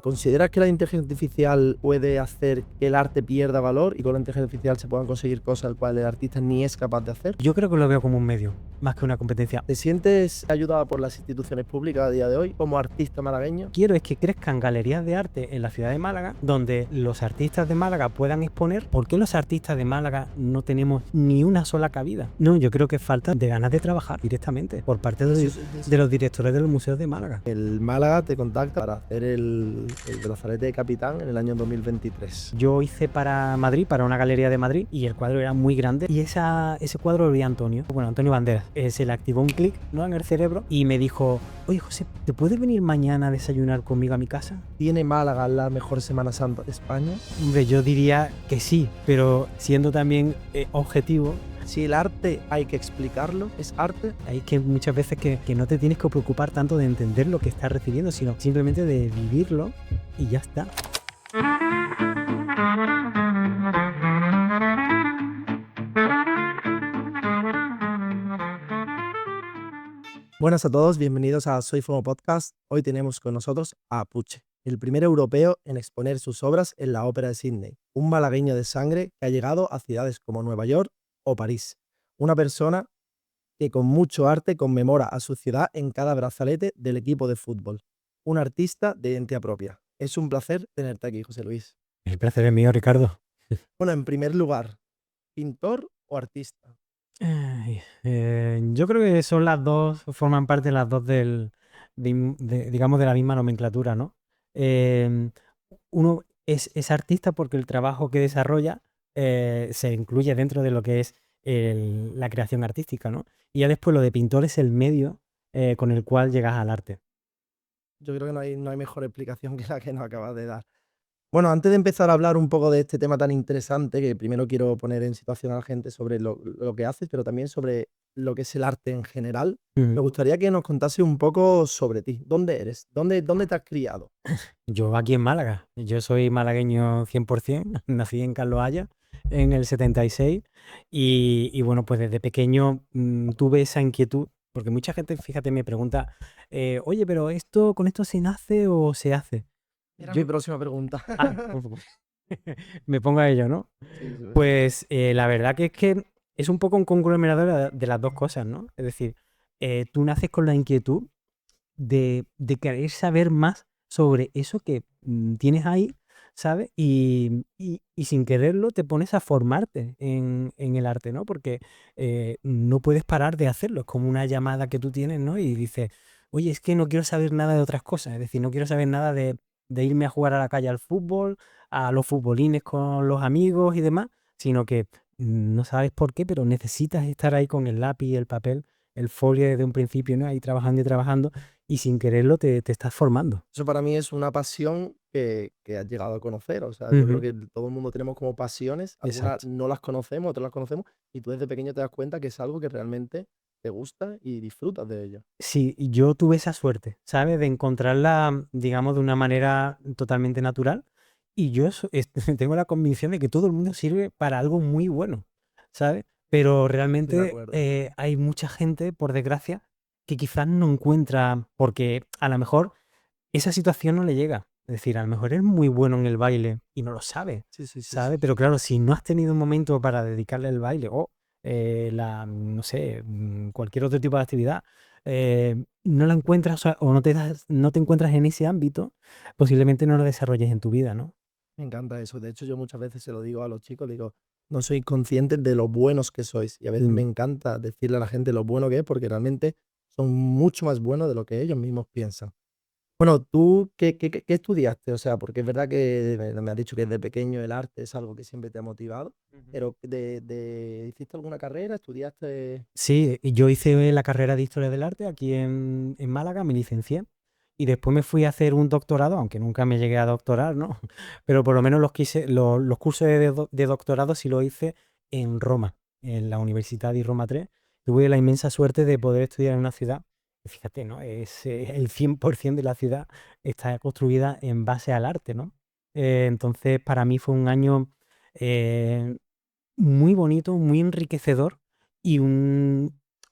¿Consideras que la inteligencia artificial puede hacer que el arte pierda valor y con la inteligencia artificial se puedan conseguir cosas al cual el artista ni es capaz de hacer? Yo creo que lo veo como un medio, más que una competencia. ¿Te sientes ayudada por las instituciones públicas a día de hoy como artista malagueño? Quiero es que crezcan galerías de arte en la ciudad de Málaga, donde los artistas de Málaga puedan exponer. ¿Por qué los artistas de Málaga no tenemos ni una sola cabida? No, yo creo que falta de ganas de trabajar directamente por parte de los directores de los museos de Málaga. El Málaga te contacta para hacer el brazalete de capitán en el año 2023. Yo hice para Madrid, para una galería de Madrid, y el cuadro era muy grande. Y ese cuadro lo vi Antonio Banderas. Se le activó un clic, ¿no?, en el cerebro y me dijo: oye, José, ¿te puedes venir mañana a desayunar conmigo a mi casa? ¿Tiene Málaga la mejor Semana Santa de España? Hombre, yo diría que sí, pero siendo también objetivo, Si el arte hay que explicarlo, ¿es arte? hay que muchas veces que no te tienes que preocupar tanto de entender lo que estás recibiendo, sino simplemente de vivirlo y ya está. Buenas a todos, bienvenidos a Soy Fomo Podcast. Hoy tenemos con nosotros a Puche, el primer europeo en exponer sus obras en la Ópera de Sydney, un malagueño de sangre que ha llegado a ciudades como Nueva York o París. Una persona que con mucho arte conmemora a su ciudad en cada brazalete del equipo de fútbol. Un artista de identidad propia. Es un placer tenerte aquí, José Luis. El placer es mío, Ricardo. Bueno, en primer lugar, ¿pintor o artista? Ay, yo creo que son las dos, forman parte las dos digamos, de la misma nomenclatura, ¿no? Em, Uno es artista porque el trabajo que desarrolla se incluye dentro de lo que es la creación artística, ¿no? Y ya después lo de pintor es el medio con el cual llegas al arte. Yo creo que no hay mejor explicación que la que nos acabas de dar. Bueno, antes de empezar a hablar un poco de este tema tan interesante, que primero quiero poner en situación a la gente sobre lo que haces, pero también sobre lo que es el arte en general, me Ujú. gustaría que nos contase un poco sobre ti. ¿Dónde eres? ¿Dónde te has criado? Yo aquí en Málaga, yo soy malagueño 100%, nací en Carlos Haya en el 76 y bueno, pues desde pequeño tuve esa inquietud, porque mucha gente, fíjate, me pregunta, oye, pero ¿con esto se nace o se hace? Era mi Yo, próxima pregunta. pues, me pongo a ello, ¿no? Sí, sí. Pues la verdad que es un poco un conglomerado de las dos cosas, ¿no? Es decir, tú naces con la inquietud de querer saber más sobre eso que tienes ahí, ¿sabes? Y sin quererlo te pones a formarte en el arte, ¿no? Porque no puedes parar de hacerlo. Es como una llamada que tú tienes, ¿no? Y dices, oye, es que no quiero saber nada de otras cosas. Es decir, no quiero saber nada de irme a jugar a la calle al fútbol, a los futbolines con los amigos y demás, sino que no sabes por qué, pero necesitas estar ahí con el lápiz y el papel, el folio desde un principio, ¿no? Ahí trabajando y trabajando y sin quererlo te estás formando. Eso para mí es una pasión que has llegado a conocer. O sea, yo creo Ujú, que todo el mundo tenemos como pasiones, algunas exacto. no las conocemos, otras las conocemos, y tú desde pequeño te das cuenta que es algo que realmente te gusta y disfrutas de ello. Sí, yo tuve esa suerte, ¿sabes? De encontrarla, digamos, de una manera totalmente natural. Y yo tengo la convicción de que todo el mundo sirve para algo muy bueno, ¿sabes? Pero Estoy de realmente acuerdo. hay mucha gente, por desgracia, que quizás no encuentra, porque a lo mejor esa situación no le llega. Es decir, a lo mejor es muy bueno en el baile y no lo sabe, Sí, sí, sí, sí. ¿sabe? Pero claro, si no has tenido un momento para dedicarle el baile o no sé, cualquier otro tipo de actividad, no la encuentras, o sea, o no te encuentras en ese ámbito, posiblemente no lo desarrolles en tu vida, ¿no? Me encanta eso. De hecho, yo muchas veces se lo digo a los chicos, digo, no sois conscientes de lo buenos que sois. Y a veces me Mm. encanta decirle a la gente lo bueno que es, porque realmente son mucho más buenos de lo que ellos mismos piensan. Bueno, ¿tú qué estudiaste? O sea, porque es verdad que me has dicho que desde pequeño el arte es algo que siempre te ha motivado, Ujú. pero ¿hiciste alguna carrera? ¿Estudiaste? Sí, y yo hice la carrera de Historia del Arte aquí en Málaga, me licencié y después me fui a hacer un doctorado, aunque nunca me llegué a doctorar, ¿no? Pero por lo menos los cursos de doctorado sí lo hice en Roma, en la Università di Roma 3. Tuve la inmensa suerte de poder estudiar en una ciudad, que fíjate, ¿no? El 100% de la ciudad está construida en base al arte, ¿no? Entonces, para mí fue un año eh, muy bonito, muy enriquecedor y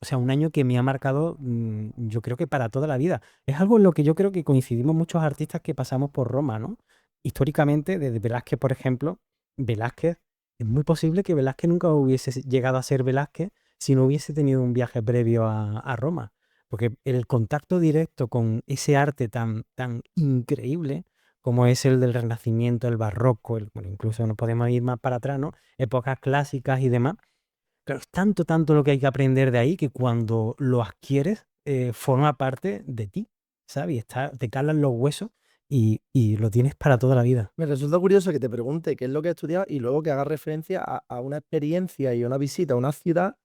o sea, un año que me ha marcado, yo creo que para toda la vida. Es algo en lo que yo creo que coincidimos muchos artistas que pasamos por Roma, ¿no? Históricamente, desde Velázquez, por ejemplo, Velázquez, es muy posible que Velázquez nunca hubiese llegado a ser Velázquez si no hubiese tenido un viaje previo a Roma. Porque el contacto directo con ese arte tan, tan increíble como es el del Renacimiento, el Barroco, bueno, incluso nos podemos ir más para atrás, ¿no? Épocas clásicas y demás. Claro, es tanto, tanto lo que hay que aprender de ahí que cuando lo adquieres, forma parte de ti, ¿sabes? Y te calan los huesos y lo tienes para toda la vida. Me resulta curioso que te pregunte qué es lo que has estudiado y luego que hagas referencia a una experiencia y a una visita a una ciudad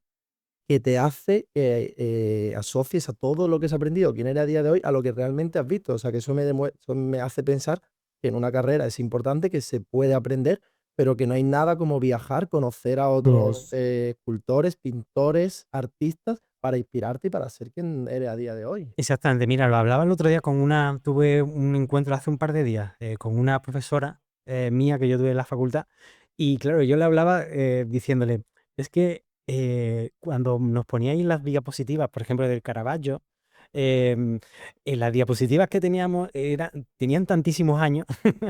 que te hace que asocies a todo lo que has aprendido, quién eres a día de hoy, a lo que realmente has visto. O sea, que eso me hace pensar que en una carrera es importante, que se puede aprender, pero que no hay nada como viajar, conocer a otros escultores, pintores, artistas, para inspirarte y para ser quien eres a día de hoy. Exactamente, mira, lo hablaba el otro día tuve un encuentro hace un par de días con una profesora mía que yo tuve en la facultad y claro, yo le hablaba diciéndole, es que cuando nos poníais las diapositivas, por ejemplo, del Caravaggio, en las diapositivas que teníamos tenían tantísimos años,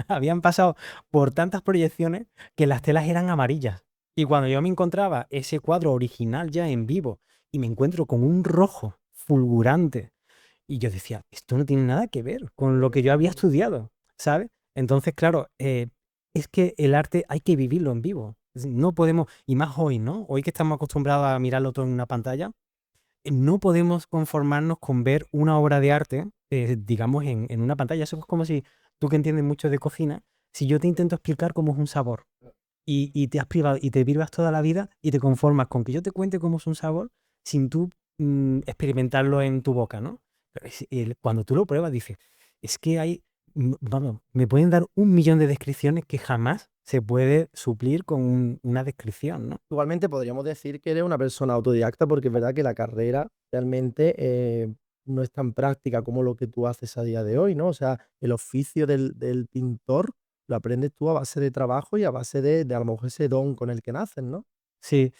habían pasado por tantas proyecciones que las telas eran amarillas. Y cuando yo me encontraba ese cuadro original ya en vivo y me encuentro con un rojo fulgurante, y yo decía, esto no tiene nada que ver con lo que yo había estudiado, ¿sabes? Entonces, claro, es que el arte hay que vivirlo en vivo. Es decir, no podemos, y más hoy, ¿no? Hoy que estamos acostumbrados a mirarlo todo en una pantalla, no podemos conformarnos con ver una obra de arte, digamos, en una pantalla. Eso es como si tú que entiendes mucho de cocina, si yo te intento explicar cómo es un sabor y te has privado y te privas toda la vida y te conformas con que yo te cuente cómo es un sabor sin tú experimentarlo en tu boca, ¿no? Pero cuando tú lo pruebas dices, es que vamos, me pueden dar 1 millón de descripciones que jamás se puede suplir con una descripción, ¿no? Igualmente podríamos decir que eres una persona autodidacta porque es verdad que la carrera realmente no es tan práctica como lo que tú haces a día de hoy, ¿no? O sea, el oficio del pintor lo aprendes tú a base de trabajo y a base de a lo mejor ese don con el que naces, ¿no? Sí,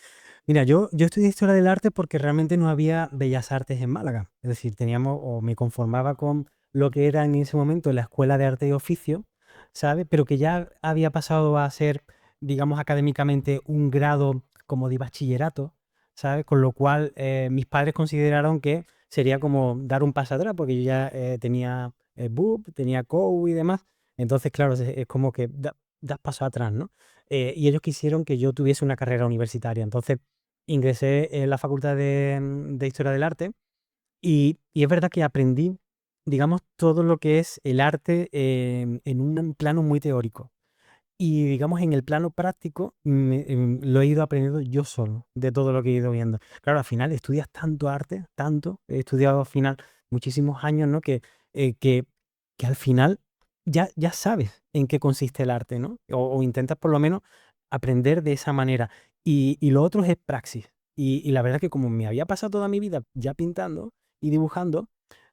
mira, yo estudié historia del arte porque realmente no había bellas artes en Málaga. Es decir, teníamos o me conformaba con lo que era en ese momento la Escuela de Arte y Oficio, ¿sabes? Pero que ya había pasado a ser, digamos, académicamente un grado como de bachillerato, ¿sabes? Con lo cual mis padres consideraron que sería como dar un paso atrás porque yo ya tenía BUP, tenía COU y demás. Entonces, claro, es como que das paso atrás, ¿no? Y ellos quisieron que yo tuviese una carrera universitaria. Entonces ingresé en la Facultad de Historia del Arte y es verdad que aprendí, digamos, todo lo que es el arte en un plano muy teórico. Y digamos, en el plano práctico lo he ido aprendiendo yo solo, de todo lo que he ido viendo. Claro, al final estudias tanto arte, tanto, he estudiado al final muchísimos años, ¿no? Que al final ya sabes en qué consiste el arte, ¿no? O intentas por lo menos aprender de esa manera. Y lo otro es praxis. Y la verdad que como me había pasado toda mi vida ya pintando y dibujando,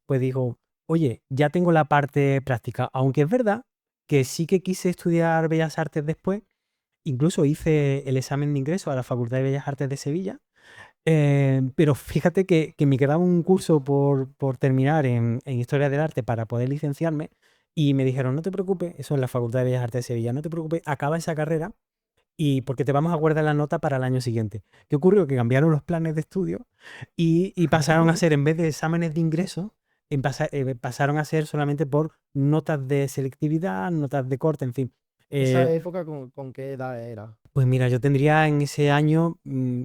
pues digo, oye, ya tengo la parte práctica, aunque es verdad que sí que quise estudiar Bellas Artes después, incluso hice el examen de ingreso a la Facultad de Bellas Artes de Sevilla, pero fíjate que me quedaba un curso por terminar en Historia del Arte para poder licenciarme y me dijeron, no te preocupes, eso es la Facultad de Bellas Artes de Sevilla, no te preocupes, acaba esa carrera y porque te vamos a guardar la nota para el año siguiente. ¿Qué ocurrió? Que cambiaron los planes de estudio y pasaron a ser, en vez de exámenes de ingreso, pasaron a ser solamente por notas de selectividad, notas de corte, en fin. Esa Eh, época con qué edad era. pues mira, yo tendría en ese año,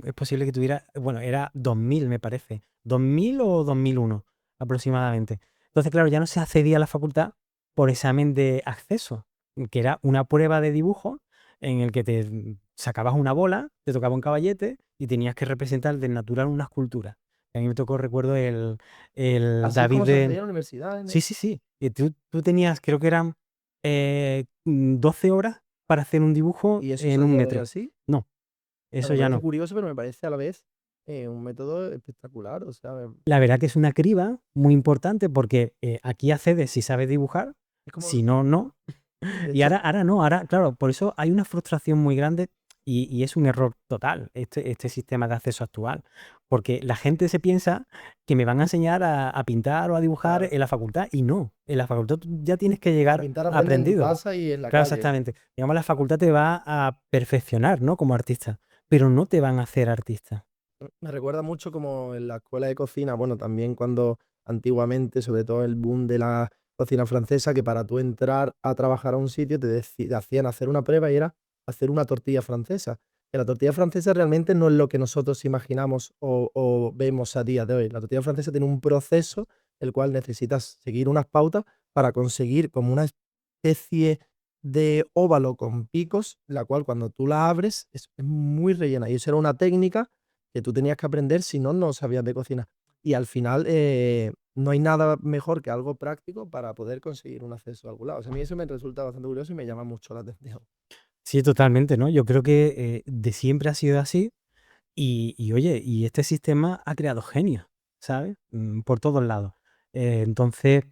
es posible que tuviera, bueno, era 2000 me parece, 2000 o 2001 aproximadamente. Entonces, claro, ya no se accedía a la facultad por examen de acceso, que era una prueba de dibujo en el que te sacabas una bola, te tocaba un caballete y tenías que representar del natural una escultura. A mí me tocó, recuerdo, el Así es David como se de... hacía en la universidad. Sí, sí, sí. Y tú tenías, creo que eran 12 horas para hacer un dibujo Y eso es en a un día de hoy metro. así. No, O sea, eso me ya parece no. curioso, pero me parece a la vez un método espectacular. O sea, La verdad que es una criba muy importante porque aquí accedes si sabes dibujar, es como, si no, no. de Y hecho, ahora no, ahora, claro, por eso hay una frustración muy grande. Y es un error total este sistema de acceso actual, porque la gente se piensa que me van a enseñar a pintar o a dibujar Claro. en la facultad, y no, en la facultad tú ya tienes que A llegar pintar aprendes en tu aprendido. casa y en la Claro, calle. exactamente. Digamos, la facultad te va a perfeccionar, ¿no? Como artista, pero no te van a hacer artista. Me recuerda mucho como en la escuela de cocina, bueno, también cuando antiguamente, sobre todo el boom de la cocina francesa, que para tú entrar a trabajar a un sitio te hacían hacer una prueba y era hacer una tortilla francesa. Que la tortilla francesa realmente no es lo que nosotros imaginamos o vemos a día de hoy. La tortilla francesa tiene un proceso el cual necesitas seguir unas pautas para conseguir como una especie de óvalo con picos, la cual cuando tú la abres es muy rellena. Y eso era una técnica que tú tenías que aprender, si no, no sabías de cocina. Y al final, no hay nada mejor que algo práctico para poder conseguir un acceso a algún lado. O sea, a mí eso me resulta bastante curioso y me llama mucho la atención. Sí, totalmente, ¿no? Yo creo que de siempre ha sido así y oye, y este sistema ha creado genios, ¿sabes? Por todos lados. Entonces,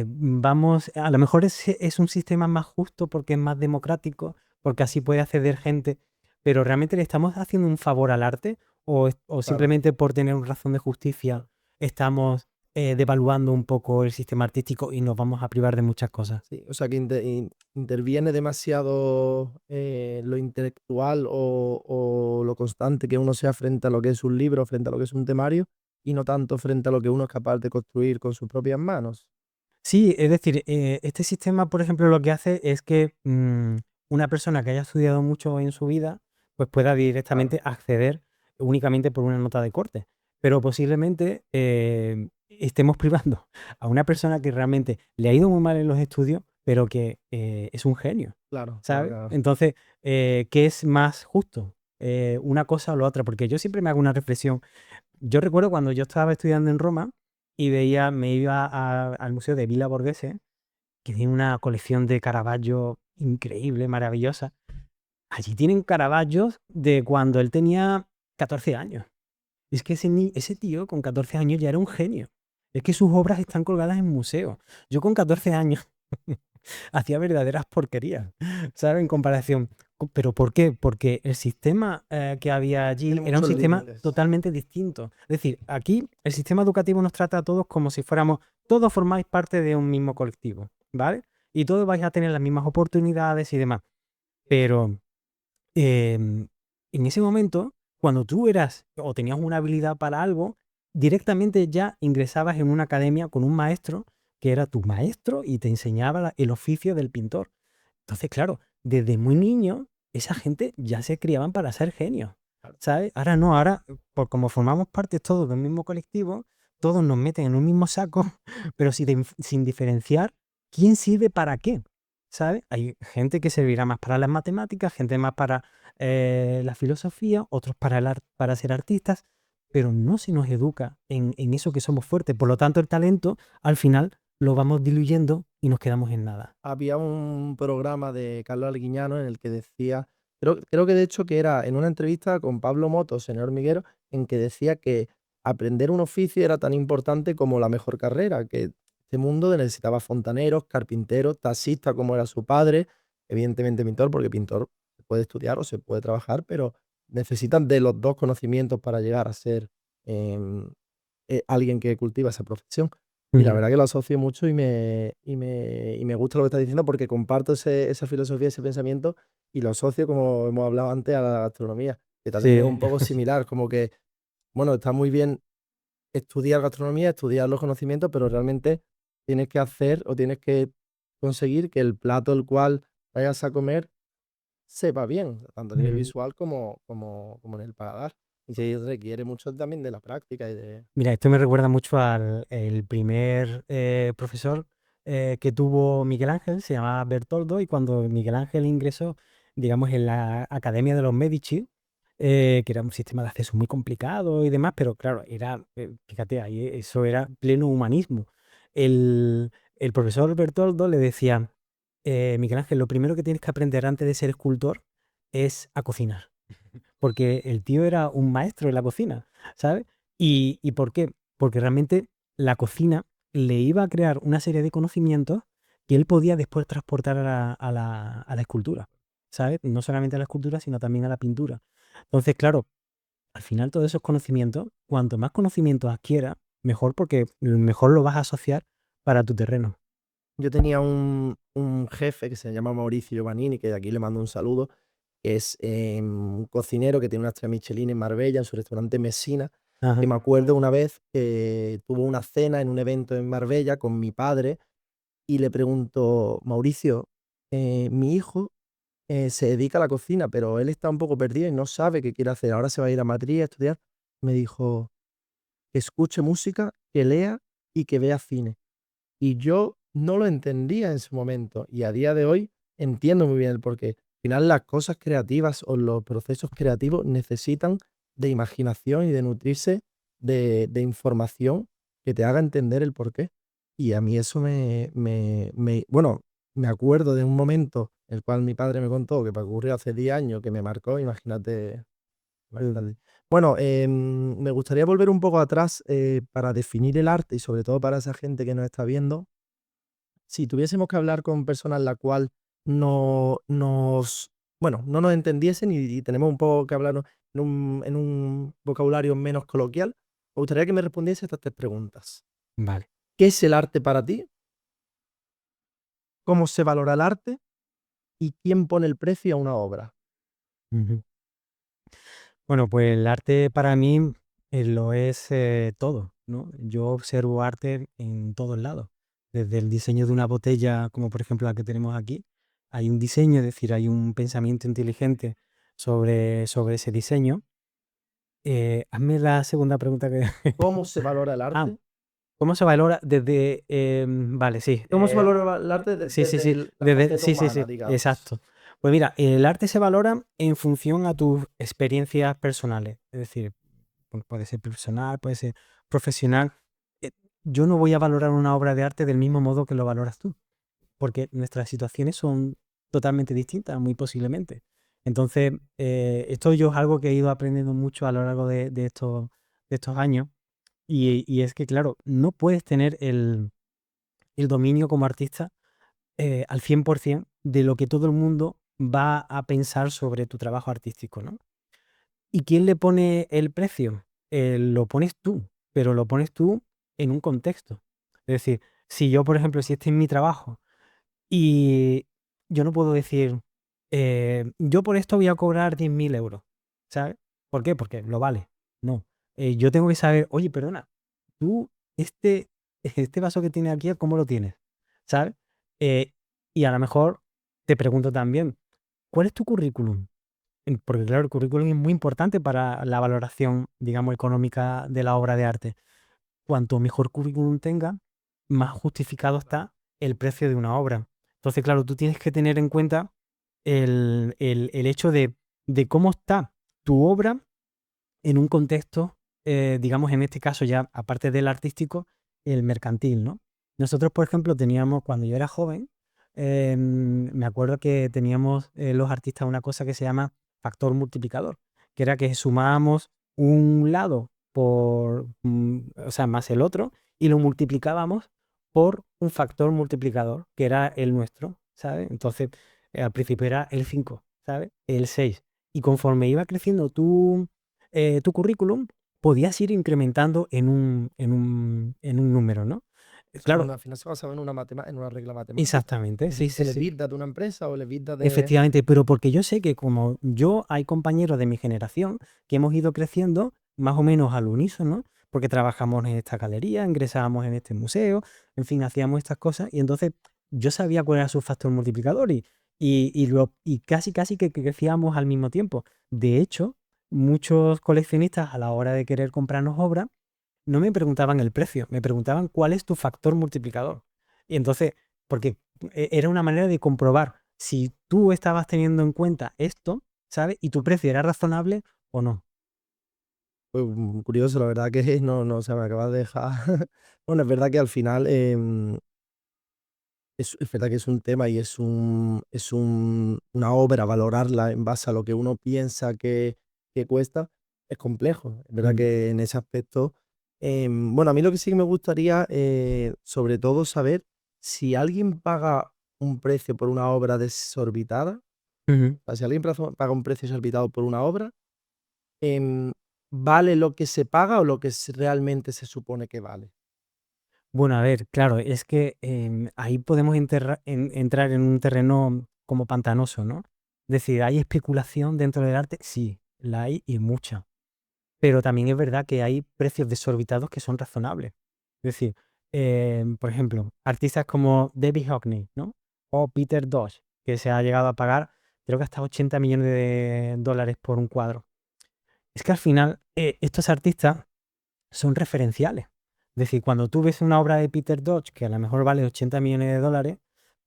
vamos, a lo mejor es un sistema más justo porque es más democrático, porque así puede acceder gente, pero ¿realmente le estamos haciendo un favor al arte o Claro. simplemente por tener una razón de justicia estamos devaluando un poco el sistema artístico y nos vamos a privar de muchas cosas? Sí, o sea, que interviene demasiado, lo intelectual o lo constante que uno sea frente a lo que es un libro, frente a lo que es un temario, y no tanto frente a lo que uno es capaz de construir con sus propias manos. Sí, es decir, este sistema, por ejemplo, lo que hace es que una persona que haya estudiado mucho en su vida, pues pueda Claro. directamente acceder únicamente por una nota de corte. Pero posiblemente estemos privando a una persona que realmente le ha ido muy mal en los estudios, pero que es un genio, Claro, claro, ¿sabes? claro. Entonces, ¿qué es más justo? Una cosa o la otra, porque yo siempre me hago una reflexión. Yo recuerdo cuando yo estaba estudiando en Roma y me iba al Museo de Villa Borghese, que tiene una colección de Caravaggio increíble, maravillosa. Allí tienen Caravaggios de cuando él tenía 14 años. Es que ese tío con 14 años ya era un genio. Es que sus obras están colgadas en museos. Yo con 14 años hacía verdaderas porquerías, ¿sabes? En comparación. ¿Pero por qué? Porque el sistema que había allí Tiene era un muchos sistema límites. totalmente distinto. Es decir, aquí el sistema educativo nos trata a todos como si fuéramos, todos formáis parte de un mismo colectivo, ¿vale? Y todos vais a tener las mismas oportunidades y demás. Pero en ese momento, cuando tú eras o tenías una habilidad para algo, directamente ya ingresabas en una academia con un maestro que era tu maestro y te enseñaba el oficio del pintor. Entonces, claro, desde muy niño, esa gente ya se criaban para ser genios, Claro. ¿sabes? Ahora no, ahora, por como formamos parte todos del mismo colectivo, todos nos meten en un mismo saco, pero sin diferenciar quién sirve para qué, ¿sabes? Hay gente que servirá más para las matemáticas, gente más para la filosofía, otros para para ser artistas, pero no se nos educa en eso que somos fuertes. Por lo tanto, el talento, al final, lo vamos diluyendo y nos quedamos en nada. Había un programa de Carlos Arguiñano en el que decía, creo que de hecho que era en una entrevista con Pablo Motos en El Hormiguero, en que decía que aprender un oficio era tan importante como la mejor carrera, que este mundo necesitaba fontaneros, carpinteros, taxistas como era su padre, evidentemente pintor, porque pintor se puede estudiar o se puede trabajar, pero necesitan de los dos conocimientos para llegar a ser em, alguien que cultiva esa profesión. Y la Ujú. verdad que lo asocio mucho y me gusta lo que estás diciendo porque comparto esa filosofía, ese pensamiento y lo asocio, como hemos hablado antes, a la gastronomía, que también es Sí. un poco similar, como que, bueno, está muy bien estudiar gastronomía, estudiar los conocimientos, pero realmente tienes que hacer o tienes que conseguir que el plato el cual vayas a comer sepa bien, tanto a nivel Ujú. visual como en el paladar. Y se requiere mucho también de la práctica y de... Mira, esto me recuerda mucho al el primer profesor que tuvo Miguel Ángel, se llamaba Bertoldo, y cuando Miguel Ángel ingresó, digamos, en la Academia de los Medici, que era un sistema de acceso muy complicado y demás, pero claro, era, fíjate, ahí eso era pleno humanismo. El profesor Bertoldo le decía, Miguel Ángel, lo primero que tienes que aprender antes de ser escultor es a cocinar, porque el tío era un maestro en la cocina, ¿sabes? ¿Y por qué? Porque realmente la cocina le iba a crear una serie de conocimientos que él podía después transportar a la escultura. ¿sabes? No solamente a la escultura, sino también a la pintura. Entonces, claro, al final todos esos conocimientos, cuanto más conocimientos adquieras, mejor porque mejor lo vas a asociar para tu terreno. Yo tenía un jefe que se llama Mauricio Giovannini, que de aquí le mando un saludo, que es un cocinero que tiene una estrella Michelin en Marbella, en su restaurante Messina, que Ajá. me acuerdo una vez que tuvo una cena en un evento en Marbella con mi padre y le pregunto, Mauricio, mi hijo se dedica a la cocina, pero él está un poco perdido y no sabe qué quiere hacer. Ahora se va a ir a Madrid a estudiar. Me dijo que escuche música, que lea y que vea cine. Y yo no lo entendía en su momento, y a día de hoy entiendo muy bien el porqué. Al final, las cosas creativas o los procesos creativos necesitan de imaginación y de nutrirse de información que te haga entender el porqué. Y a mí eso bueno, me acuerdo de un momento el cual mi padre me contó que ocurrió hace 10 años, que me marcó, imagínate. Mm. Imagínate. Bueno, me gustaría volver un poco atrás, para definir el arte y sobre todo para esa gente que nos está viendo. Si tuviésemos que hablar con personas la cual no nos bueno, no nos entendiesen y tenemos un poco que hablar en un vocabulario menos coloquial, me gustaría que me respondiese estas 3 preguntas. Vale. ¿Qué es el arte para ti? ¿Cómo se valora el arte? ¿Y quién pone el precio a una obra? Ujú. Bueno, pues el arte para mí lo es todo, ¿no? Yo observo arte en todos lados. Desde el diseño de una botella, como por ejemplo la que tenemos aquí, hay un diseño, es decir, hay un pensamiento inteligente sobre ese diseño. Hazme la segunda pregunta que... ¿Cómo se valora el Ah, arte? ¿cómo se valora desde... vale, sí. ¿Cómo se valora el arte Sí, sí, desde sí. la faceta Sí, sí, humana, sí. digamos? Exacto. Pues mira, el arte se valora en función a tus experiencias personales. Es decir, puede ser personal, puede ser profesional. Eh, Yo no voy a valorar una obra de arte del mismo modo que lo valoras tú, porque nuestras situaciones son totalmente distintas, muy posiblemente. Entonces, esto yo es algo que he ido aprendiendo mucho a lo largo de estos años, y es que, claro, no puedes tener el dominio como artista al 100% de lo que todo el mundo va a pensar sobre tu trabajo artístico, ¿no? ¿Y quién le pone el precio? Lo pones tú, pero lo pones tú en un contexto. Es decir, si yo, por ejemplo, si este es mi trabajo y yo no puedo decir, yo por esto voy a cobrar 10.000 euros, ¿sabes? ¿Por qué? Porque lo vale. No. Yo tengo que saber, oye, perdona, tú, este vaso que tienes aquí, ¿cómo lo tienes? ¿Sabes? Eh, y a lo mejor te pregunto también, ¿cuál es tu currículum? Porque claro, el currículum es muy importante para la valoración, digamos, económica de la obra de arte. Cuanto mejor currículum tenga, más justificado está el precio de una obra. Entonces, claro, tú tienes que tener en cuenta el hecho de cómo está tu obra en un contexto, digamos, en este caso ya, aparte del artístico, el mercantil, ¿no? Nosotros, por ejemplo, teníamos, cuando yo era joven, me acuerdo que teníamos los artistas una cosa que se llama factor multiplicador, que era que sumábamos un lado o sea, más el otro, y lo multiplicábamos por un factor multiplicador, que era el nuestro, ¿sabes? Entonces, al principio era el 5, ¿sabes? El 6. Y conforme iba creciendo tu currículum, podías ir incrementando en un número, ¿no? Claro, Al final se basaba en una regla matemática. exactamente, sí, sí, El sí. EBITDA de una empresa o el EBITDA de... Efectivamente, pero porque yo sé que como yo hay compañeros de mi generación que hemos ido creciendo más o menos al unísono, porque trabajamos en esta galería, ingresábamos en este museo, en fin, hacíamos estas cosas, y entonces yo sabía cuál era su factor multiplicador y casi casi que crecíamos al mismo tiempo. De hecho, muchos coleccionistas a la hora de querer comprarnos obras no me preguntaban el precio, me preguntaban cuál es tu factor multiplicador. Y entonces, porque era una manera de comprobar si tú estabas teniendo en cuenta esto, ¿sabes? Y tu precio era razonable o no. Pues, curioso, la verdad que no, o sea, me acabas de dejar bueno, es verdad que al final, es verdad que es un tema y una obra, valorarla en base a lo que uno piensa que cuesta, es complejo. Es verdad Mm. que en ese aspecto, bueno, a mí lo que sí que me gustaría, sobre todo saber si alguien paga un precio por una obra desorbitada, Ujú. O sea, si alguien paga un precio exorbitado por una obra, em, ¿vale lo que se paga o lo que realmente se supone que vale? Bueno, a ver, claro, es que ahí podemos entrar en un terreno como pantanoso, ¿no? Es decir, ¿hay especulación dentro del arte? Sí, la hay y mucha. Pero también es verdad que hay precios desorbitados que son razonables. Es decir, por ejemplo, artistas como David Hockney, ¿no? O Peter Dosh, que se ha llegado a pagar, creo que hasta 80 millones de dólares por un cuadro. Es que al final, estos artistas son referenciales. Es decir, cuando tú ves una obra de Peter Dodge que a lo mejor vale 80 millones de dólares,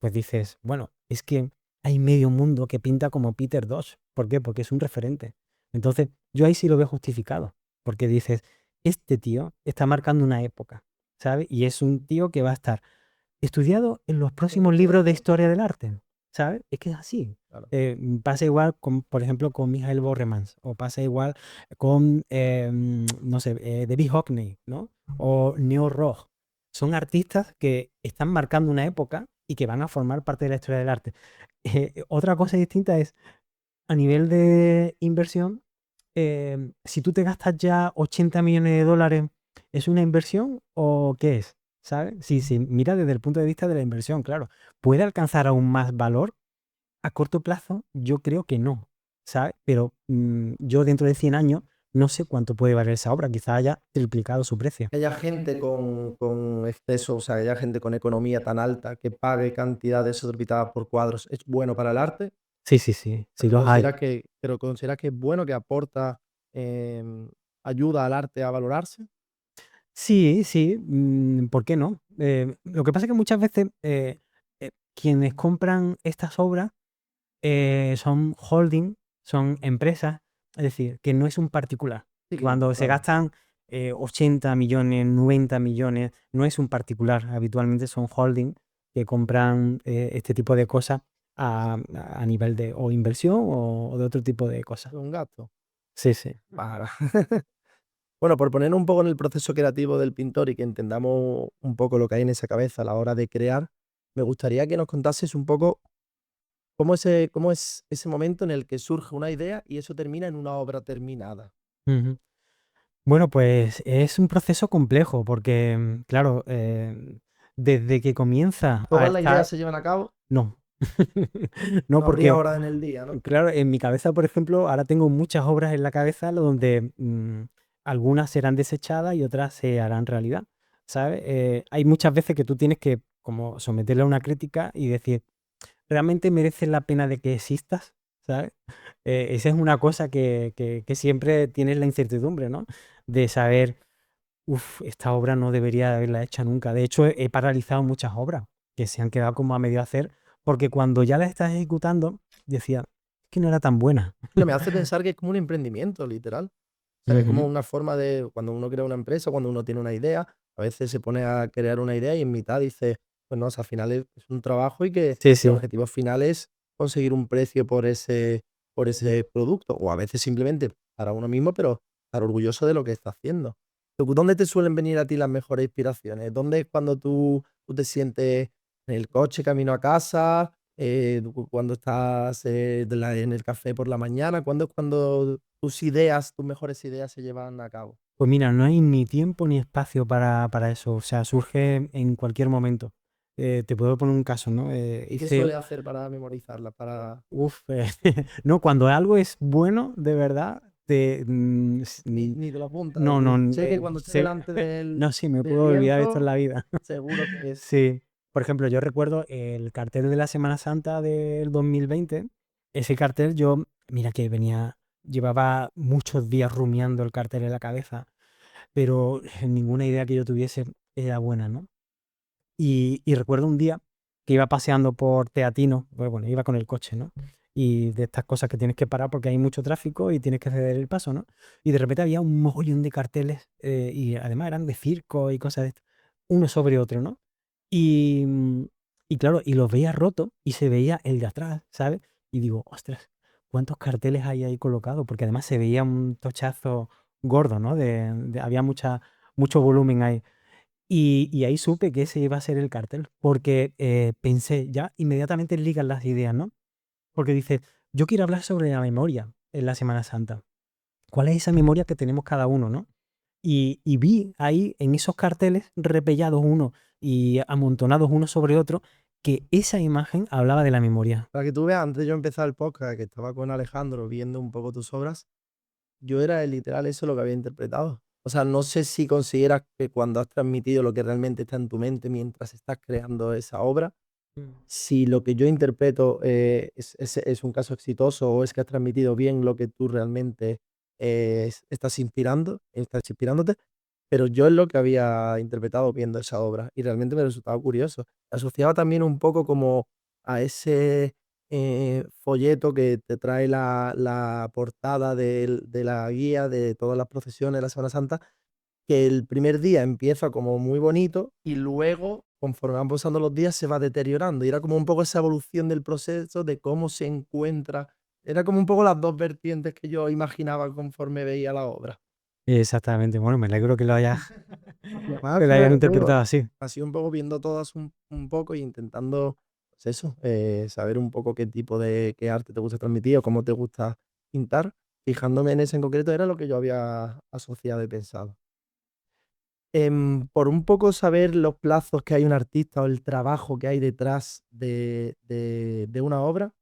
pues dices, bueno, es que hay medio mundo que pinta como Peter Dodge. ¿Por qué? Porque es un referente. Entonces, yo ahí sí lo veo justificado, porque dices, este tío está marcando una época, ¿sabes? Y es un tío que va a estar estudiado en los próximos libros de historia del arte, ¿sabes? Es que es así. Claro. Pasa igual con, por ejemplo, con Michael Borremans, o pasa igual con, no sé, David Hockney, ¿no? O Neo Roch. Son artistas que están marcando una época y que van a formar parte de la historia del arte. Otra cosa distinta es, a nivel de inversión, si tú te gastas ya 80 millones de dólares, ¿es una inversión o qué es? ¿Sabes? Si mira desde el punto de vista de la inversión, claro. ¿Puede alcanzar aún más valor? A corto plazo, yo creo que no, ¿sabes? Pero yo dentro de 100 años no sé cuánto puede valer esa obra, quizá haya triplicado su precio. Que haya gente con exceso, o sea, que haya gente con economía tan alta que pague cantidades exorbitadas por cuadros, ¿es bueno para el arte? Sí, sí, sí, sí Pero los hay. consideras que es bueno, que aporta, ayuda al arte a valorarse. Sí, sí, ¿por qué no? Lo que pasa es que muchas veces quienes compran estas obras son holding, son empresas, es decir, que no es un particular. Sí, Cuando se claro. gastan 80 millones, 90 millones, no es un particular, habitualmente son holding que compran este tipo de cosas a nivel de o inversión o de otro tipo de cosas. Es un gasto. Sí, sí. Para. Bueno, por poner un poco en el proceso creativo del pintor y que entendamos un poco lo que hay en esa cabeza a la hora de crear, me gustaría que nos contases un poco cómo es ese momento en el que surge una idea y eso termina en una obra terminada. Ujú. Bueno, pues es un proceso complejo porque, claro, desde que comienza a ¿Todas las ideas estar... se llevan a cabo? No, no No habría porque horas en el día, ¿no? claro, en mi cabeza, por ejemplo, ahora tengo muchas obras en la cabeza donde algunas serán desechadas y otras se harán realidad, ¿sabes? Hay muchas veces que tú tienes que como someterle a una crítica y decir, ¿realmente merece la pena de que existas? ¿Sabes? Esa es una cosa que siempre tienes la incertidumbre, ¿no? De saber, uff, esta obra no debería haberla hecha nunca. De hecho, he paralizado muchas obras que se han quedado como a medio hacer, porque cuando ya las estás ejecutando, decía, que no era tan buena. Que me hace pensar que es como un emprendimiento, literal. O sea, que es como Ujú. una forma de cuando uno crea una empresa, cuando uno tiene una idea, a veces se pone a crear una idea y en mitad dice, pues no, o sea, al final es un trabajo y que Sí, el sí. objetivo final es conseguir un precio por ese producto, o a veces simplemente para uno mismo, pero estar orgulloso de lo que está haciendo. ¿Dónde te suelen venir a ti las mejores inspiraciones? ¿Dónde es cuando tú te sientes en el coche camino a casa? Cuando estás en el café por la mañana, ¿cuándo es cuando tus ideas, tus mejores ideas se llevan a cabo? Pues mira, no hay ni tiempo ni espacio para eso. O sea, surge en cualquier momento. Te puedo poner un caso, ¿no? ¿Y qué Hice, suele hacer para memorizarla? Para... uf, no, cuando algo es bueno, de verdad, Ni te lo apuntas. no, no, Sé que cuando esté delante no, sí, me del puedo olvidar esto en lienzo, la vida. seguro que es... Sí, por ejemplo, yo recuerdo el cartel de la Semana Santa del 2020. Ese cartel yo, mira que llevaba muchos días rumiando el cartel en la cabeza, pero ninguna idea que yo tuviese era buena, ¿no? Y recuerdo un día que iba paseando por Teatino, pues bueno, iba con el coche, ¿no? Y de estas cosas que tienes que parar porque hay mucho tráfico y tienes que ceder el paso, ¿no? Y de repente había un mogollón de carteles y además eran de circo y cosas de esto, uno sobre otro, ¿no? Y, y claro, y los veía rotos y se veía el de atrás, ¿sabes? Y digo, ostras, ¿cuántos carteles hay ahí colocados? Porque además se veía un tochazo gordo, ¿no? Había mucho volumen ahí. Y ahí supe que ese iba a ser el cartel, porque pensé, ya inmediatamente ligan las ideas, ¿no? Porque dices, Yo quiero hablar sobre la memoria en la Semana Santa. ¿Cuál es esa memoria que tenemos cada uno, no? Y vi ahí en esos carteles repellados uno y amontonados uno sobre otro que esa imagen hablaba de la memoria. Para que tú veas, antes de yo empezar el podcast, que estaba con Alejandro viendo un poco tus obras, yo era literal eso lo que había interpretado. O sea, no sé si consideras que cuando has transmitido lo que realmente está en tu mente mientras estás creando esa obra, si lo que yo interpreto es un caso exitoso o es que has transmitido bien lo que tú realmente estás inspirándote, pero yo es lo que había interpretado viendo esa obra y realmente me resultaba curioso. Asociaba también un poco como a ese folleto que te trae la portada de la guía de todas las procesiones de la Semana Santa, que el primer día empieza como muy bonito y luego, conforme van pasando los días, se va deteriorando. Y era como un poco esa evolución del proceso, de cómo se encuentra. Era como un poco las dos vertientes que yo imaginaba conforme veía la obra. Exactamente. Bueno, me alegro que lo hayas, Y además, que lo hayas interpretado así. así un poco viendo todas un poco y intentando, pues eso, saber un poco qué tipo de qué arte te gusta transmitir o cómo te gusta pintar. Fijándome en ese en concreto era lo que yo había asociado y pensado. Por un poco saber los plazos que hay un artista o el trabajo que hay detrás de una obra,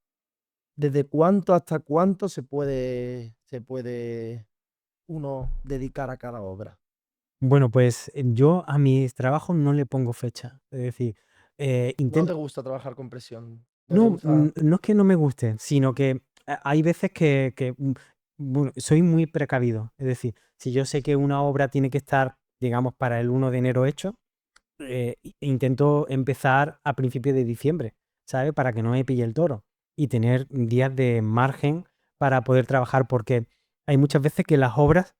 ¿desde cuánto hasta cuánto se puede uno dedicar a cada obra? Bueno, pues yo a mis trabajos no le pongo fecha. Es decir, ¿No te intento. gusta trabajar con presión? ¿No te No, gusta? no es que no me guste, sino que hay veces que bueno, soy muy precavido. Es decir, si yo sé que una obra tiene que estar, digamos, para el 1 de enero hecho, intento empezar a principios de diciembre, ¿sabes? Para que no me pille el toro y tener días de margen para poder trabajar, porque hay muchas veces que las obras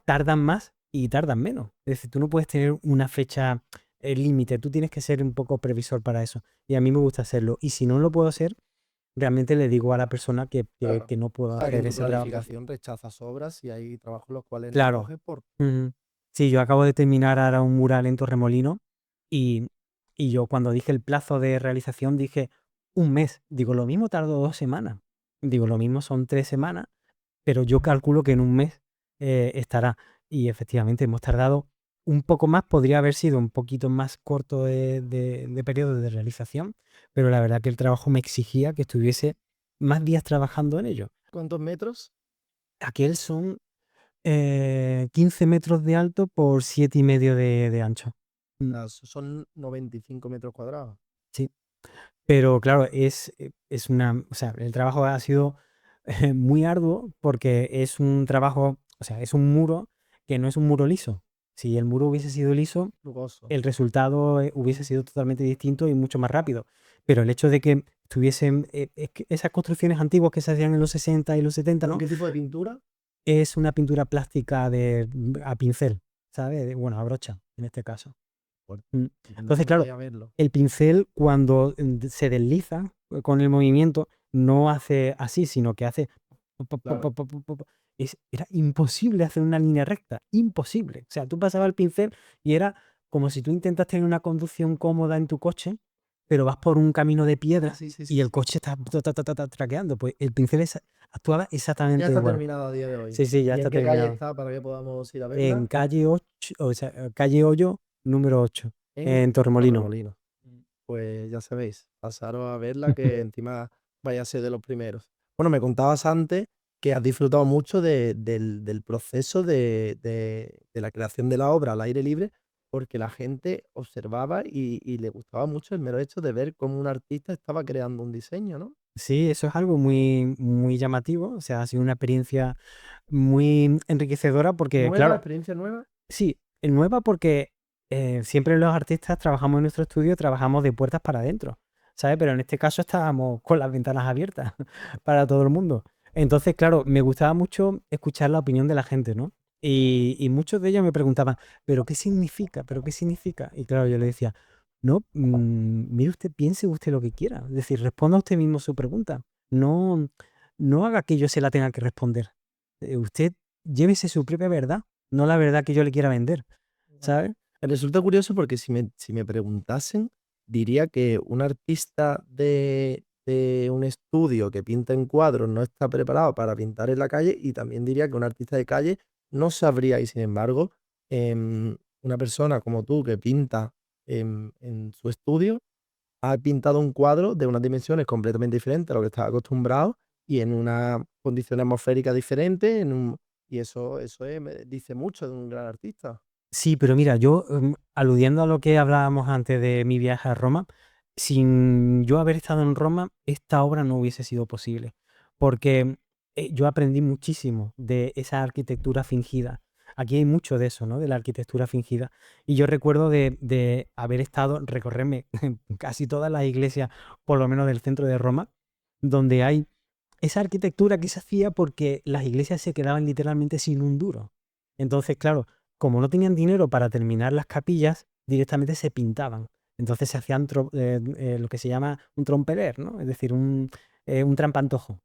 tardan más y tardan menos. Es decir, tú no puedes tener una fecha límite, tú tienes que ser un poco previsor para eso. Y a mí me gusta hacerlo. Y si no lo puedo hacer, realmente le digo a la persona Claro. que no O puedo sea, que en hacer tu ese trabajo. planificación rechazas obras y hay trabajos los cuales no Claro. coges por... Ujú. Sí, yo acabo de terminar ahora un mural en Torremolino y, y yo cuando dije el plazo de realización dije 1 mes. Digo, lo mismo tardó 2 semanas. Digo, lo mismo son 3 semanas, pero yo calculo que en 1 mes estará. Y efectivamente hemos tardado un poco más, podría haber sido un poquito más corto de periodo de realización, pero la verdad que el trabajo me exigía que estuviese más días trabajando en ello. ¿Cuántos metros? Aquel son 15 metros de alto por 7,5 de ancho. Mm, Son 95 metros cuadrados. sí, pero claro, es una, o sea, el trabajo ha sido muy arduo porque es un trabajo, o sea, es un muro que no es un muro liso. Si el muro hubiese sido liso, Lugoso. el resultado hubiese sido totalmente distinto y mucho más rápido. Pero el hecho de que tuviesen es que esas construcciones antiguas que se hacían en los 60 y los 70, ¿Con ¿no? qué tipo de pintura? Es una pintura plástica a pincel, ¿sabes? Bueno, a brocha, en este caso. Fuerte. Mm. Entiendo Entonces, que no claro, vaya a verlo. el pincel cuando se desliza con el movimiento no hace así, sino que hace... Claro. Era imposible hacer una línea recta, imposible. O sea, tú pasabas el pincel y era como si tú intentas tener una conducción cómoda en tu coche, pero vas por un camino de piedra Sí, sí, sí, y el sí. coche está traqueando. Pues el pincel actuaba Ya exactamente está igual. terminado a día de hoy. Sí, sí, ya ¿Y en está qué calle terminado. está para que podamos ir a En verla? calle 8, o sea, calle Hoyo, número 8, En en Torremolino. Torremolinos. Pues ya sabéis, pasaros a verla que encima vaya a ser de los primeros. Bueno, me contabas antes que has disfrutado mucho del proceso de la creación de la obra al aire libre, porque la gente observaba y le gustaba mucho el mero hecho de ver cómo un artista estaba creando un diseño, ¿no? Sí, eso es algo muy, muy llamativo. O sea, ha sido una experiencia muy enriquecedora porque, ¿Nueva, claro, experiencia nueva? sí, es nueva porque siempre los artistas trabajamos en nuestro estudio, trabajamos de puertas para adentro, ¿sabes? Pero en este caso estábamos con las ventanas abiertas para todo el mundo. Entonces, claro, me gustaba mucho escuchar la opinión de la gente, ¿no? Y muchos de ellos me preguntaban, ¿pero qué significa? ¿Pero qué significa? Y claro, yo le decía, no, mire usted, piense usted lo que quiera. Es decir, responda usted mismo su pregunta. No, no haga que yo se la tenga que responder. Usted llévese su propia verdad, no la verdad que yo le quiera vender, ¿sabes? Me resulta curioso porque si me preguntasen, diría que un artista hace un estudio que pinta en cuadros no está preparado para pintar en la calle, y también diría que un artista de calle no sabría, y sin embargo, una persona como tú que pinta en su estudio ha pintado un cuadro de unas dimensiones completamente diferentes a lo que estaba acostumbrado y en una condición atmosférica diferente, y me dice mucho de un gran artista. Sí, pero mira, yo, aludiendo a lo que hablábamos antes de mi viaje a Roma, sin yo haber estado en Roma, esta obra no hubiese sido posible, porque yo aprendí muchísimo de esa arquitectura fingida. Aquí hay mucho de eso, ¿no? De la arquitectura fingida. Y yo recuerdo de haber estado, recorrerme casi todas las iglesias, por lo menos del centro de Roma, donde hay esa arquitectura que se hacía porque las iglesias se quedaban literalmente sin un duro. Entonces, claro, como no tenían dinero para terminar las capillas, directamente se pintaban. Entonces se hacían lo que se llama un trompeler, ¿no? Es decir, un trampantojo,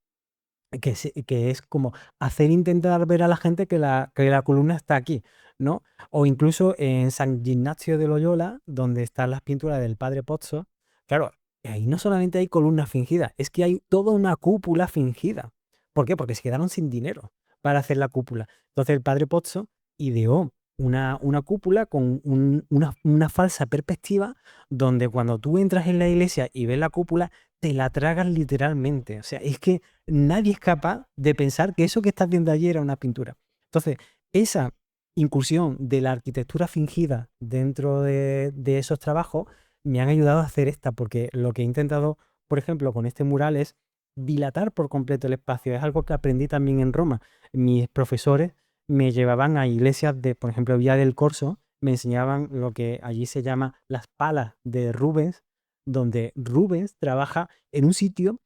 que es como hacer intentar ver a la gente que la columna está aquí, ¿no? O incluso en San Ignacio de Loyola, donde están las pinturas del padre Pozzo, claro, ahí no solamente hay columnas fingidas, es que hay toda una cúpula fingida. ¿Por qué? Porque se quedaron sin dinero para hacer la cúpula. Entonces el padre Pozzo ideó una cúpula con una falsa perspectiva donde cuando tú entras en la iglesia y ves la cúpula, te la tragas literalmente. O sea, es que nadie es capaz de pensar que eso que estás viendo allí era una pintura. Entonces, esa incursión de la arquitectura fingida dentro de esos trabajos me han ayudado a hacer esta, porque lo que he intentado, por ejemplo, con este mural es dilatar por completo el espacio. Es algo que aprendí también en Roma. Mis profesores me llevaban a iglesias de, por ejemplo, Vía del Corso, me enseñaban lo que allí se llama las palas de Rubens, donde Rubens trabaja en un sitio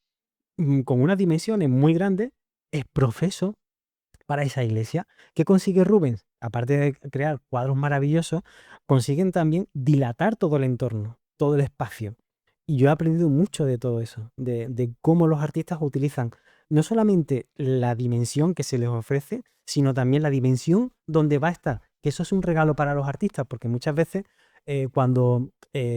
con unas dimensiones muy grandes, es profeso para esa iglesia. ¿Qué consigue Rubens? Aparte de crear cuadros maravillosos, consiguen también dilatar todo el entorno, todo el espacio. Y yo he aprendido mucho de todo eso, de cómo los artistas utilizan no solamente la dimensión que se les ofrece, sino también la dimensión donde va a estar. Que eso es un regalo para los artistas, porque muchas veces cuando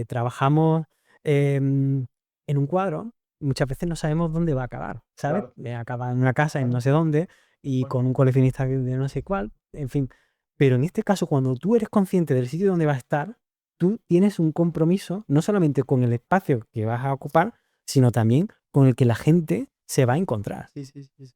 trabajamos en un cuadro, muchas veces no sabemos dónde va a acabar, ¿sabes? Claro, Acaba en una casa en claro. no sé dónde y Bueno, con un coleccionista de no sé cuál, en fin. Pero en este caso, cuando tú eres consciente del sitio donde vas a estar, tú tienes un compromiso no solamente con el espacio que vas a ocupar, sino también con el que la gente se va a encontrar. sí, sí, sí, sí.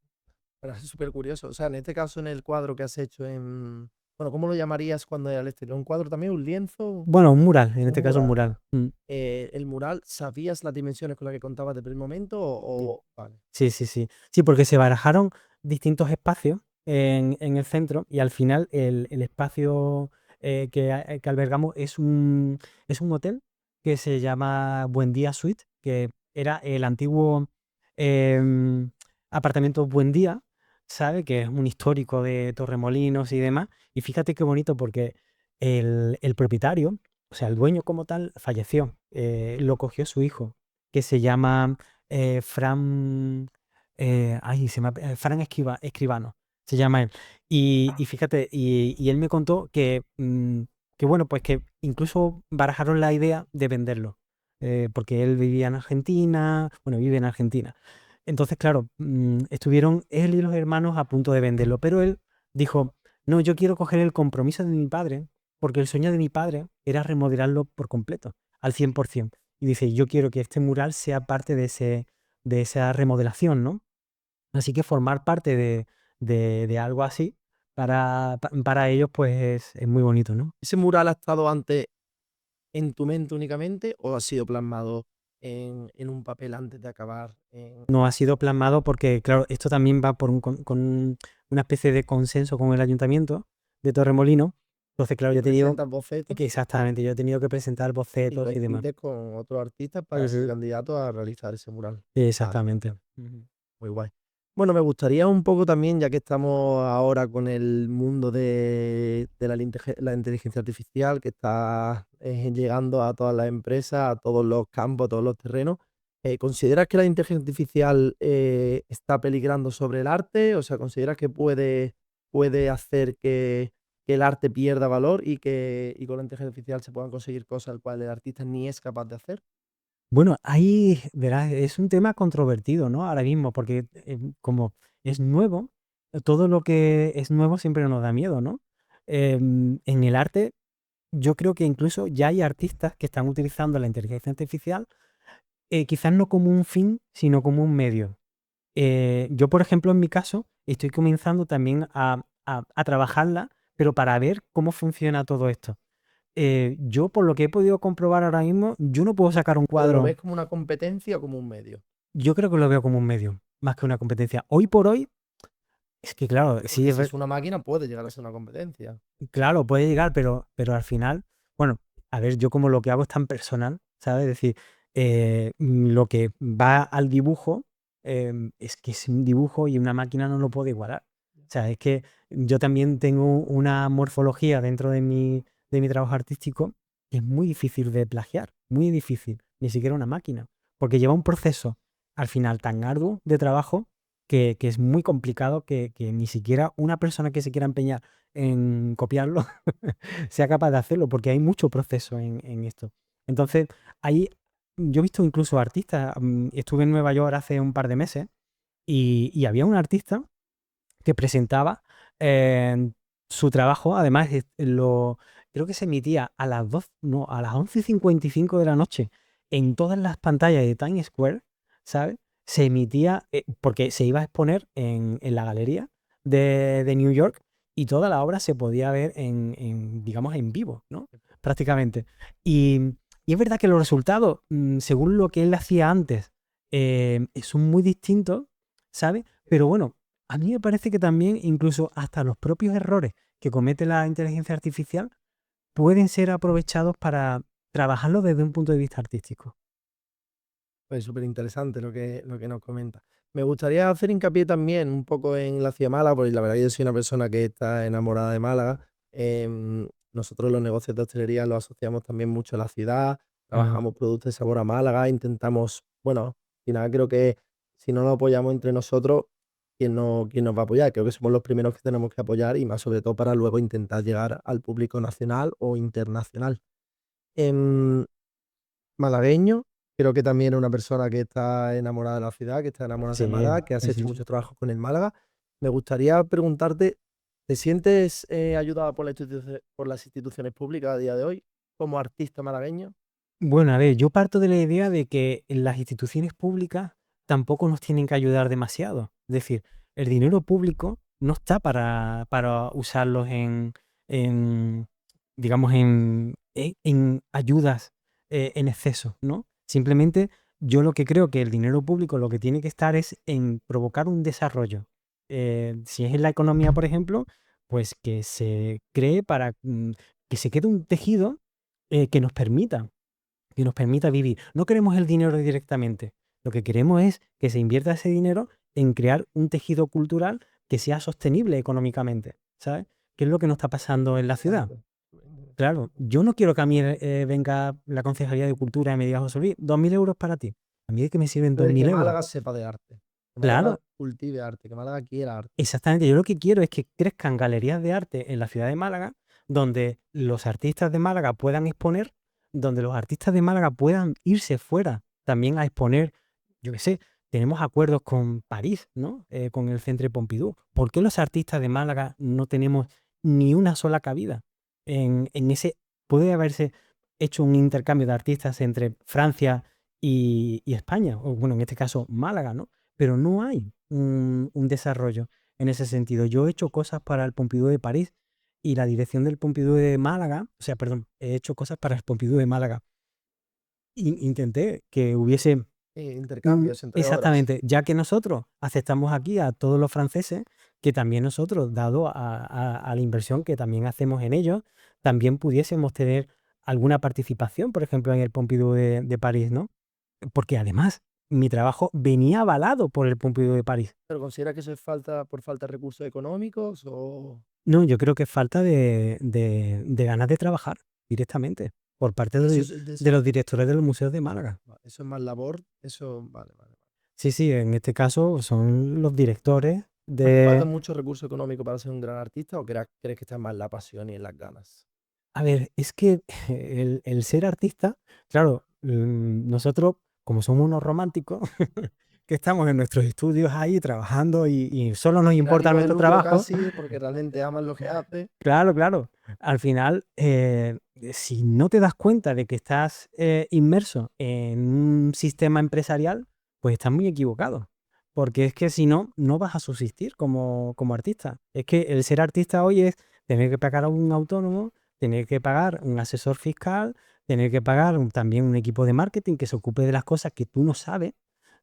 Pero es súper curioso. O sea, en este caso, en el cuadro que has hecho bueno, ¿cómo lo llamarías cuando es al exterior? ¿Un cuadro también? ¿Un lienzo? Bueno, un mural, en Un este caso un mural. mural. ¿El mural, sabías las dimensiones con las que contabas desde el primer momento? Sí. Vale. Sí, sí, sí. Sí, porque se barajaron distintos espacios en el centro y al final el espacio que albergamos es un hotel que se llama Buendía Suite, que era el antiguo em, apartamento Buendía, ¿sabe? Que es un histórico de Torremolinos y demás. Y fíjate qué bonito porque el propietario, o sea, el dueño como tal, falleció. Lo cogió su hijo, que se llama Fran, Fran Escribano, se llama él. Y fíjate, y él me contó que, bueno, pues que incluso barajaron la idea de venderlo, porque él vivía en Argentina, bueno, vive en Argentina. Entonces, claro, estuvieron él y los hermanos a punto de venderlo, pero él dijo, no, yo quiero coger el compromiso de mi padre, porque el sueño de mi padre era remodelarlo por completo, al 100%. Y dice, yo quiero que este mural sea parte de esa remodelación, ¿no? Así que formar parte de algo así, para ellos, pues es muy bonito, ¿no? ¿Ese mural ha estado antes en tu mente únicamente o ha sido plasmado en un papel antes de acabar en... No ha sido plasmado porque, claro, esto también va por con una especie de consenso con el ayuntamiento de Torremolinos. Entonces, claro, Y yo he tenido presentas bocetos que exactamente, yo he tenido que presentar y bocetos y demás. coincides con otros artistas para ser Ujú. candidato a realizar ese mural? Ah, Exactamente. genial. Ujú. Muy guay. Bueno, me gustaría un poco también, ya que estamos ahora con el mundo de la inteligencia artificial, que está llegando a todas las empresas, a todos los campos, a todos los terrenos. ¿Consideras que la inteligencia artificial está peligrando sobre el arte? O sea, ¿consideras que puede hacer que el arte pierda valor y con la inteligencia artificial se puedan conseguir cosas al cual el artista ni es capaz de hacer? Bueno, ahí, verás, es un tema controvertido, ¿no? Ahora mismo, porque como es nuevo, todo lo que es nuevo siempre nos da miedo, ¿no? En el arte, yo creo que incluso ya hay artistas que están utilizando la inteligencia artificial, quizás no como un fin, sino como un medio. Yo, por ejemplo, en mi caso, estoy comenzando también a trabajarla, pero para ver cómo funciona todo esto. Yo, por lo que he podido comprobar ahora mismo, yo no puedo sacar un ¿Pero lo cuadro. ves como una competencia o como un medio? Yo creo que lo veo como un medio, más que una competencia. Hoy por hoy, es que claro, sí, Porque si es una máquina puede llegar a ser una competencia. claro, puede llegar, pero al final, bueno, a ver, yo como lo que hago es tan personal, ¿sabes? Es decir, lo que va al dibujo, es que es un dibujo y una máquina no lo puede igualar. O sea, es que yo también tengo una morfología dentro de mi trabajo artístico que es muy difícil de plagiar, muy difícil, ni siquiera una máquina, porque lleva un proceso al final tan arduo de trabajo que es muy complicado que ni siquiera una persona que se quiera empeñar en copiarlo sea capaz de hacerlo, porque hay mucho proceso en esto. Entonces, ahí yo he visto incluso artistas, estuve en Nueva York hace un par de meses y había un artista que presentaba eh, su trabajo, además creo que se emitía a las 2, no, a las 11:55 de la noche en todas las pantallas de Times Square, ¿sabes? Se emitía, porque se iba a exponer en la galería de New York y toda la obra se podía ver digamos, en vivo, ¿no? Prácticamente. Y es verdad que los resultados, según lo que él hacía antes, son muy distintos, ¿sabes? Pero bueno, a mí me parece que también incluso hasta los propios errores que comete la inteligencia artificial pueden ser aprovechados para trabajarlo desde un punto de vista artístico. Pues súper interesante lo que nos comenta. Me gustaría hacer hincapié también un poco en la ciudad de Málaga, porque la verdad que yo soy una persona que está enamorada de Málaga. Nosotros los negocios de hostelería los asociamos también mucho a la ciudad, Ajá. trabajamos productos de sabor a Málaga, intentamos, bueno, al final creo que si no nos apoyamos entre nosotros, ¿quién nos va a apoyar? Creo que somos los primeros que tenemos que apoyar y más sobre todo para luego intentar llegar al público nacional o internacional. Em, Malagueño, creo que también es una persona que está enamorada de la ciudad, que está enamorada de Sí, Málaga, que has sí, hecho sí. mucho trabajo con el Málaga. Me gustaría preguntarte, ¿te sientes ayudada por por las instituciones públicas a día de hoy como artista malagueño? Bueno, a ver, yo parto de la idea de que las instituciones públicas tampoco nos tienen que ayudar demasiado. Es decir, el dinero público no está para usarlos en, digamos, en ayudas en exceso, ¿no? Simplemente yo lo que creo que el dinero público lo que tiene que estar es en provocar un desarrollo. Si es en la economía, por ejemplo, pues que se cree para que se quede un tejido que nos permita vivir. No queremos el dinero directamente. Lo que queremos es que se invierta ese dinero en crear un tejido cultural que sea sostenible económicamente, ¿sabes? ¿Qué es lo que nos está pasando en la ciudad? Interesante, superinteresante. Claro, yo no quiero que a mí venga la Concejalía de Cultura y me diga, José Luis, 2.000 euros para ti. A mí de qué me sirven dos Pero mil que euros. Málaga sepa de arte, que Málaga Claro, cultive arte, que Málaga quiera arte. exactamente. Yo lo que quiero es que crezcan galerías de arte en la ciudad de Málaga, donde los artistas de Málaga puedan exponer, donde los artistas de Málaga puedan irse fuera también a exponer. Yo qué sé, tenemos acuerdos con París, ¿no? Con el Centre Pompidou. ¿Por qué los artistas de Málaga no tenemos ni una sola cabida en ese? Puede haberse hecho un intercambio de artistas entre Francia y España, o bueno, en este caso Málaga, ¿no? Pero no hay un desarrollo en ese sentido. Yo he hecho cosas para el Pompidou de París y la dirección del Pompidou de Málaga, o sea, perdón, he hecho cosas para el Pompidou de Málaga. Intenté que hubiese Intercambios entre obras. exactamente, ya que nosotros aceptamos aquí a todos los franceses, que también nosotros, dado a la inversión que también hacemos en ellos, también pudiésemos tener alguna participación, por ejemplo, en el Pompidou de París, ¿no? Porque además mi trabajo venía avalado por el Pompidou de París. ¿Pero considera que eso es falta por falta de recursos económicos o...? No, yo creo que es falta de ganas de trabajar directamente por parte Eso de los directores de los museos de Málaga. eso es más labor, eso, vale, vale, vale. Sí, sí, en este caso son los directores ¿Hace falta de... mucho recurso económico para ser un gran artista o crees que está más en la pasión y en las ganas? A ver, es que el ser artista, claro, nosotros, como somos unos románticos, que estamos en nuestros estudios ahí trabajando y solo nos Sin importa ánimo de nuestro lucro trabajo. casi, porque realmente aman lo que hace. Claro, claro. Al final, si no te das cuenta de que estás inmerso en un sistema empresarial, pues estás muy equivocado. Porque es que si no, no vas a subsistir como artista. Es que el ser artista hoy es tener que pagar a un autónomo, tener que pagar un asesor fiscal, tener que pagar también un equipo de marketing que se ocupe de las cosas que tú no sabes,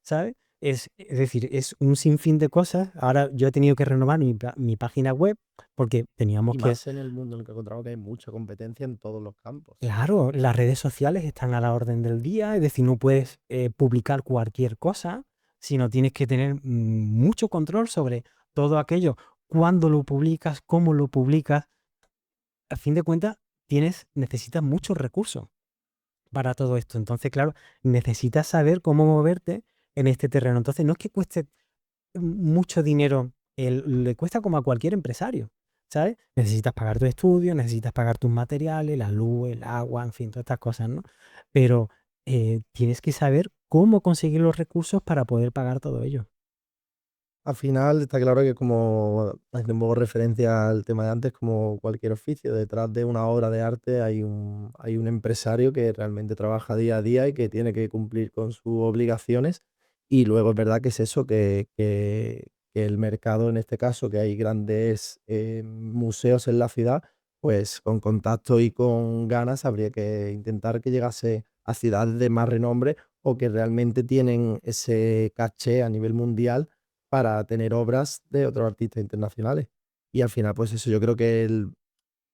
¿sabes? Es decir, es un sinfín de cosas. Ahora yo he tenido que renovar mi página web porque teníamos Y que, más en el mundo en el que encontramos que hay mucha competencia en todos los campos. claro, las redes sociales están a la orden del día, es decir, no puedes publicar cualquier cosa, sino tienes que tener mucho control sobre todo aquello, cuándo lo publicas, cómo lo publicas. A fin de cuentas, necesitas muchos recursos para todo esto. Entonces, claro, necesitas saber cómo moverte en este terreno. Entonces, no es que cueste mucho dinero, le cuesta como a cualquier empresario, ¿sabes? Necesitas pagar tu estudio, necesitas pagar tus materiales, la luz, el agua, en fin, todas estas cosas, ¿no? Pero tienes que saber cómo conseguir los recursos para poder pagar todo ello. Al final está claro que como haciendo un poco referencia al tema de antes, como cualquier oficio, detrás de una obra de arte hay un empresario que realmente trabaja día a día y que tiene que cumplir con sus obligaciones. Y luego es verdad que es eso, que el mercado, en este caso, que hay grandes museos en la ciudad, pues con contacto y con ganas habría que intentar que llegase a ciudades de más renombre o que realmente tienen ese caché a nivel mundial para tener obras de otros artistas internacionales. Y al final, pues eso, yo creo que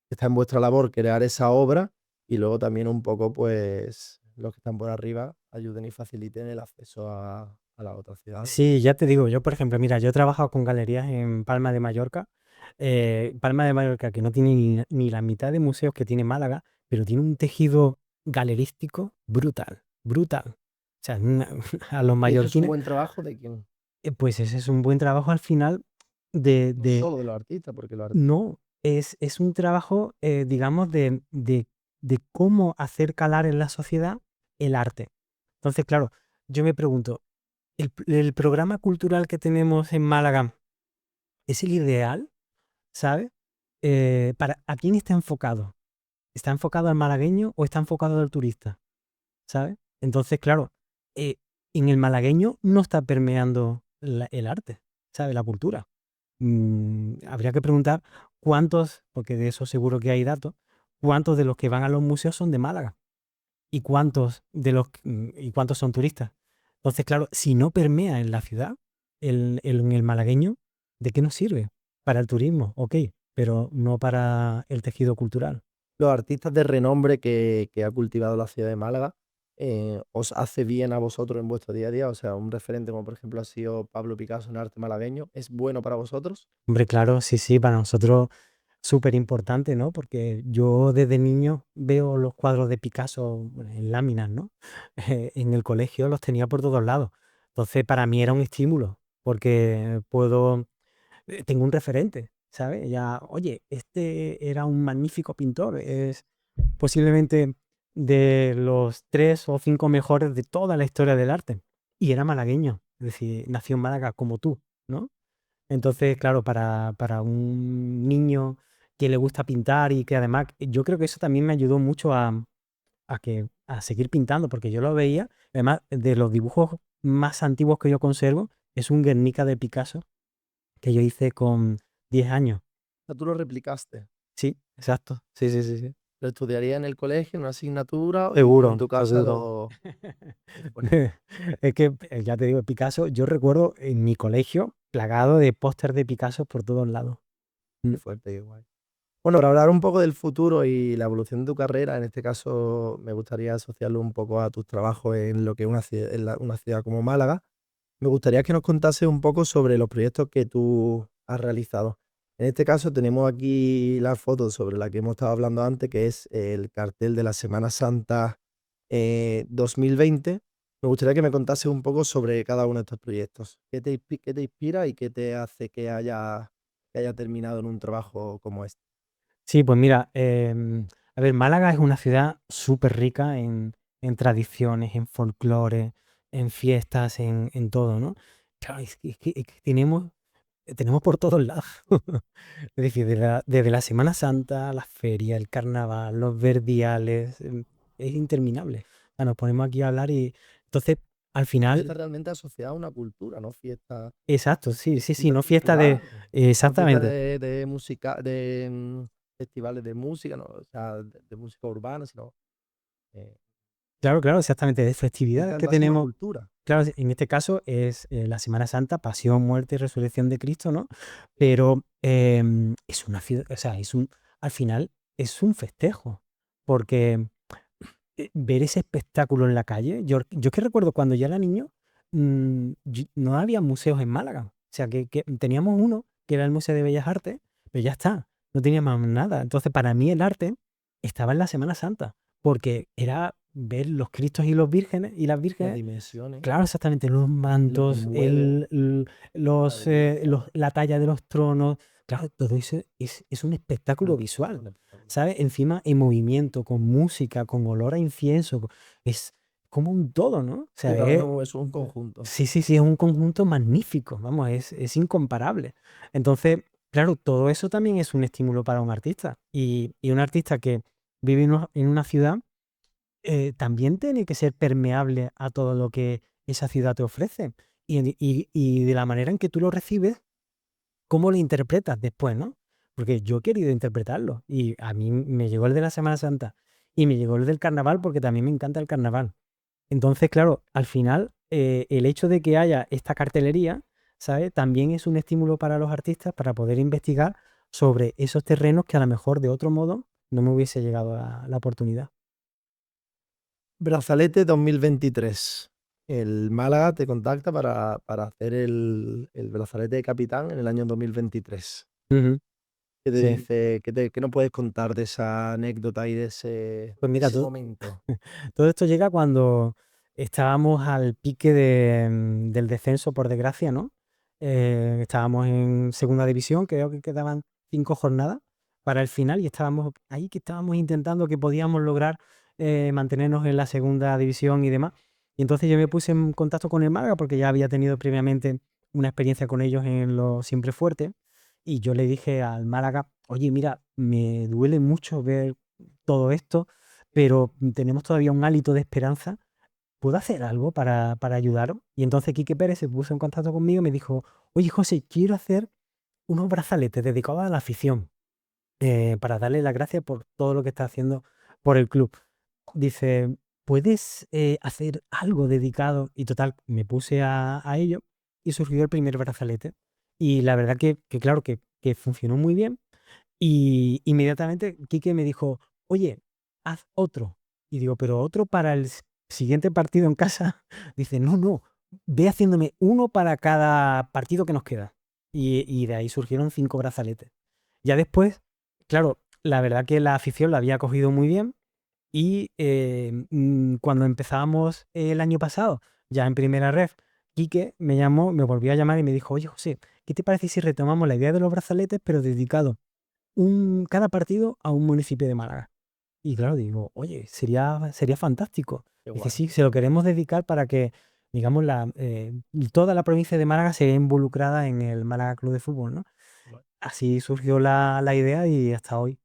está en vuestra labor crear esa obra y luego también un poco, pues, los que están por arriba ayuden y faciliten el acceso a las otras ciudades. Sí, ya te digo, yo por ejemplo, mira, yo he trabajado con galerías en Palma de Mallorca. Palma de Mallorca que no tiene ni la mitad de museos que tiene Málaga, pero tiene un tejido galerístico brutal, brutal. O sea, a los Y eso es un mallorquines, buen trabajo de quien, pues ese es un buen trabajo al final no de solo de los artistas, porque los artistas no, es un trabajo, digamos, de cómo hacer calar en la sociedad el arte. Entonces, claro, yo me pregunto, el programa cultural que tenemos en Málaga es el ideal, ¿sabes? ¿A quién está enfocado? ¿Está enfocado al malagueño o está enfocado al turista? ¿Sabes? Entonces, claro, eh, en el malagueño no está permeando el arte, ¿sabes? La cultura. Habría que preguntar cuántos, porque de eso seguro que hay datos, cuántos de los que van a los museos son de Málaga y cuántos son turistas. Entonces, claro, si no permea en la ciudad, en el malagueño, ¿de qué nos sirve? Para el turismo, ok, pero no para el tejido cultural. los artistas de renombre que ha cultivado la ciudad de Málaga, ¿os hace bien a vosotros en vuestro día a día? O sea, un referente como por ejemplo ha sido Pablo Picasso en arte malagueño, ¿es bueno para vosotros? Hombre, claro, sí, sí, para nosotros súper importante, ¿no? Porque yo desde niño veo los cuadros de Picasso bueno, en láminas, ¿no? En el colegio los tenía por todos lados. Entonces, para mí era un estímulo, porque tengo un referente, ¿sabes? Ya, oye, este era un magnífico pintor, es posiblemente de los 3 o 5 mejores de toda la historia del arte. Y era malagueño, es decir, nació en Málaga como tú, ¿no? Entonces, claro, para un niño que le gusta pintar y que además, yo creo que eso también me ayudó mucho a seguir pintando, porque yo lo veía, además de los dibujos más antiguos que yo conservo, es un Guernica de Picasso que yo hice con 10 años. O sea, tú lo replicaste. Sí, exacto. Sí, sí, sí, sí. ¿Lo estudiarías en el colegio, en una asignatura o en Seguro, tu casa seguro. lo ponías? Es que, ya te digo, Picasso, yo recuerdo en mi colegio plagado de póster de Picasso por todos lados. Mm. Qué fuerte, qué guay. Bueno, para hablar un poco del futuro y la evolución de tu carrera, en este caso me gustaría asociarlo un poco a tus trabajos en lo que es una ciudad como Málaga. Me gustaría que nos contase un poco sobre los proyectos que tú has realizado. En este caso tenemos aquí las fotos sobre las que hemos estado hablando antes, que es el cartel de la Semana Santa 2020. Me gustaría que me contase un poco sobre cada uno de estos proyectos. Qué te inspira y qué te hace que haya terminado en un trabajo como este? Sí, pues mira, a ver, Málaga es una ciudad súper rica en tradiciones, en folclore, en fiestas, en todo, ¿no? Claro, es que tenemos por todos lados. Es decir, desde la Semana Santa, la feria, el carnaval, los verdiales, es interminable. O sea, nos ponemos aquí a hablar y entonces al Eso está final, realmente asociado a una cultura, no fiesta exacto, sí, sí, sí, de no fiesta de, festival, no fiesta exactamente. de música, de festivales de música, no, o sea, de música urbana, sino eh, Claro, claro, exactamente, de festividades que directamente base a una tenemos. cultura. Claro, en este caso es la Semana Santa, pasión, muerte y resurrección de Cristo, ¿no? Pero es una o sea, al final es un festejo, porque ver ese espectáculo en la calle, yo que recuerdo cuando ya era niño, no había museos en Málaga. O sea, que teníamos uno, que era el Museo de Bellas Artes, pero ya está, no teníamos nada. Entonces, para mí el arte estaba en la Semana Santa, porque era ver los Cristos y los vírgenes y las Las vírgenes. dimensiones, Claro, exactamente, los lo que mantos, mueve la iglesia. la talla de los tronos, claro, todo eso es un espectáculo Es visual, un espectáculo. ¿sabes? Encima en movimiento, con música, con olor a incienso, es como un todo, ¿no? O Sí, sea, claro, es un conjunto. sí, sí, sí, es un conjunto magnífico, vamos, es incomparable. Entonces, claro, todo eso también es un estímulo para un artista y un artista que vive en una ciudad también tiene que ser permeable a todo lo que esa ciudad te ofrece. Y de la manera en que tú lo recibes, cómo lo interpretas después, ¿no? Porque yo he querido interpretarlo y a mí me llegó el de la Semana Santa y me llegó el del carnaval porque también me encanta el carnaval. Entonces, claro, al final, el hecho de que haya esta cartelería, ¿sabes? También es un estímulo para los artistas para poder investigar sobre esos terrenos que a lo mejor de otro modo no me hubiese llegado a la oportunidad. Brazalete 2023. El Málaga te contacta para hacer el brazalete de capitán en el año 2023. Ujú. ¿Qué te Sí. dice? ¿Qué nos puedes contar de esa anécdota y de Pues mira, ese tú, momento? todo esto llega cuando estábamos al pique del descenso, por desgracia, ¿no? Estábamos en segunda división, creo que quedaban 5 jornadas para el final y estábamos ahí que estábamos intentando que podíamos lograr mantenernos en la segunda división y demás. Y entonces yo me puse en contacto con el Málaga porque ya había tenido previamente una experiencia con ellos en lo Siempre Fuerte y yo le dije al Málaga, oye, mira, me duele mucho ver todo esto, pero tenemos todavía un hálito de esperanza. ¿Puedo hacer algo para ayudaros? Y entonces Quique Pérez se puso en contacto conmigo y me dijo, oye, José, quiero hacer unos brazaletes dedicados a la afición, para darle las gracias por todo lo que está haciendo por el club. Dice, ¿puedes hacer algo dedicado? Y total, me puse a ello y surgió el primer brazalete. Y la verdad que claro, que funcionó muy bien. Y inmediatamente Quique me dijo, oye, haz otro. Y digo, pero otro para el siguiente partido en casa. Dice, no, no, ve haciéndome uno para cada partido que nos queda. Y de ahí surgieron 5 brazaletes. Ya después, claro, la verdad que la afición la había cogido muy bien. Y cuando empezábamos el año pasado, ya en primera ref, Quique me llamó, me volvió a llamar y me dijo, oye, José, ¿qué te parece si retomamos la idea de los brazaletes, pero dedicado cada partido a un municipio de Málaga? Y claro, digo, oye, sería fantástico. Qué Dice, guay. sí, se lo queremos dedicar para que, digamos, toda la provincia de Málaga se vea involucrada en el Málaga Club de Fútbol, ¿no? Guay. Así surgió la idea y hasta hoy.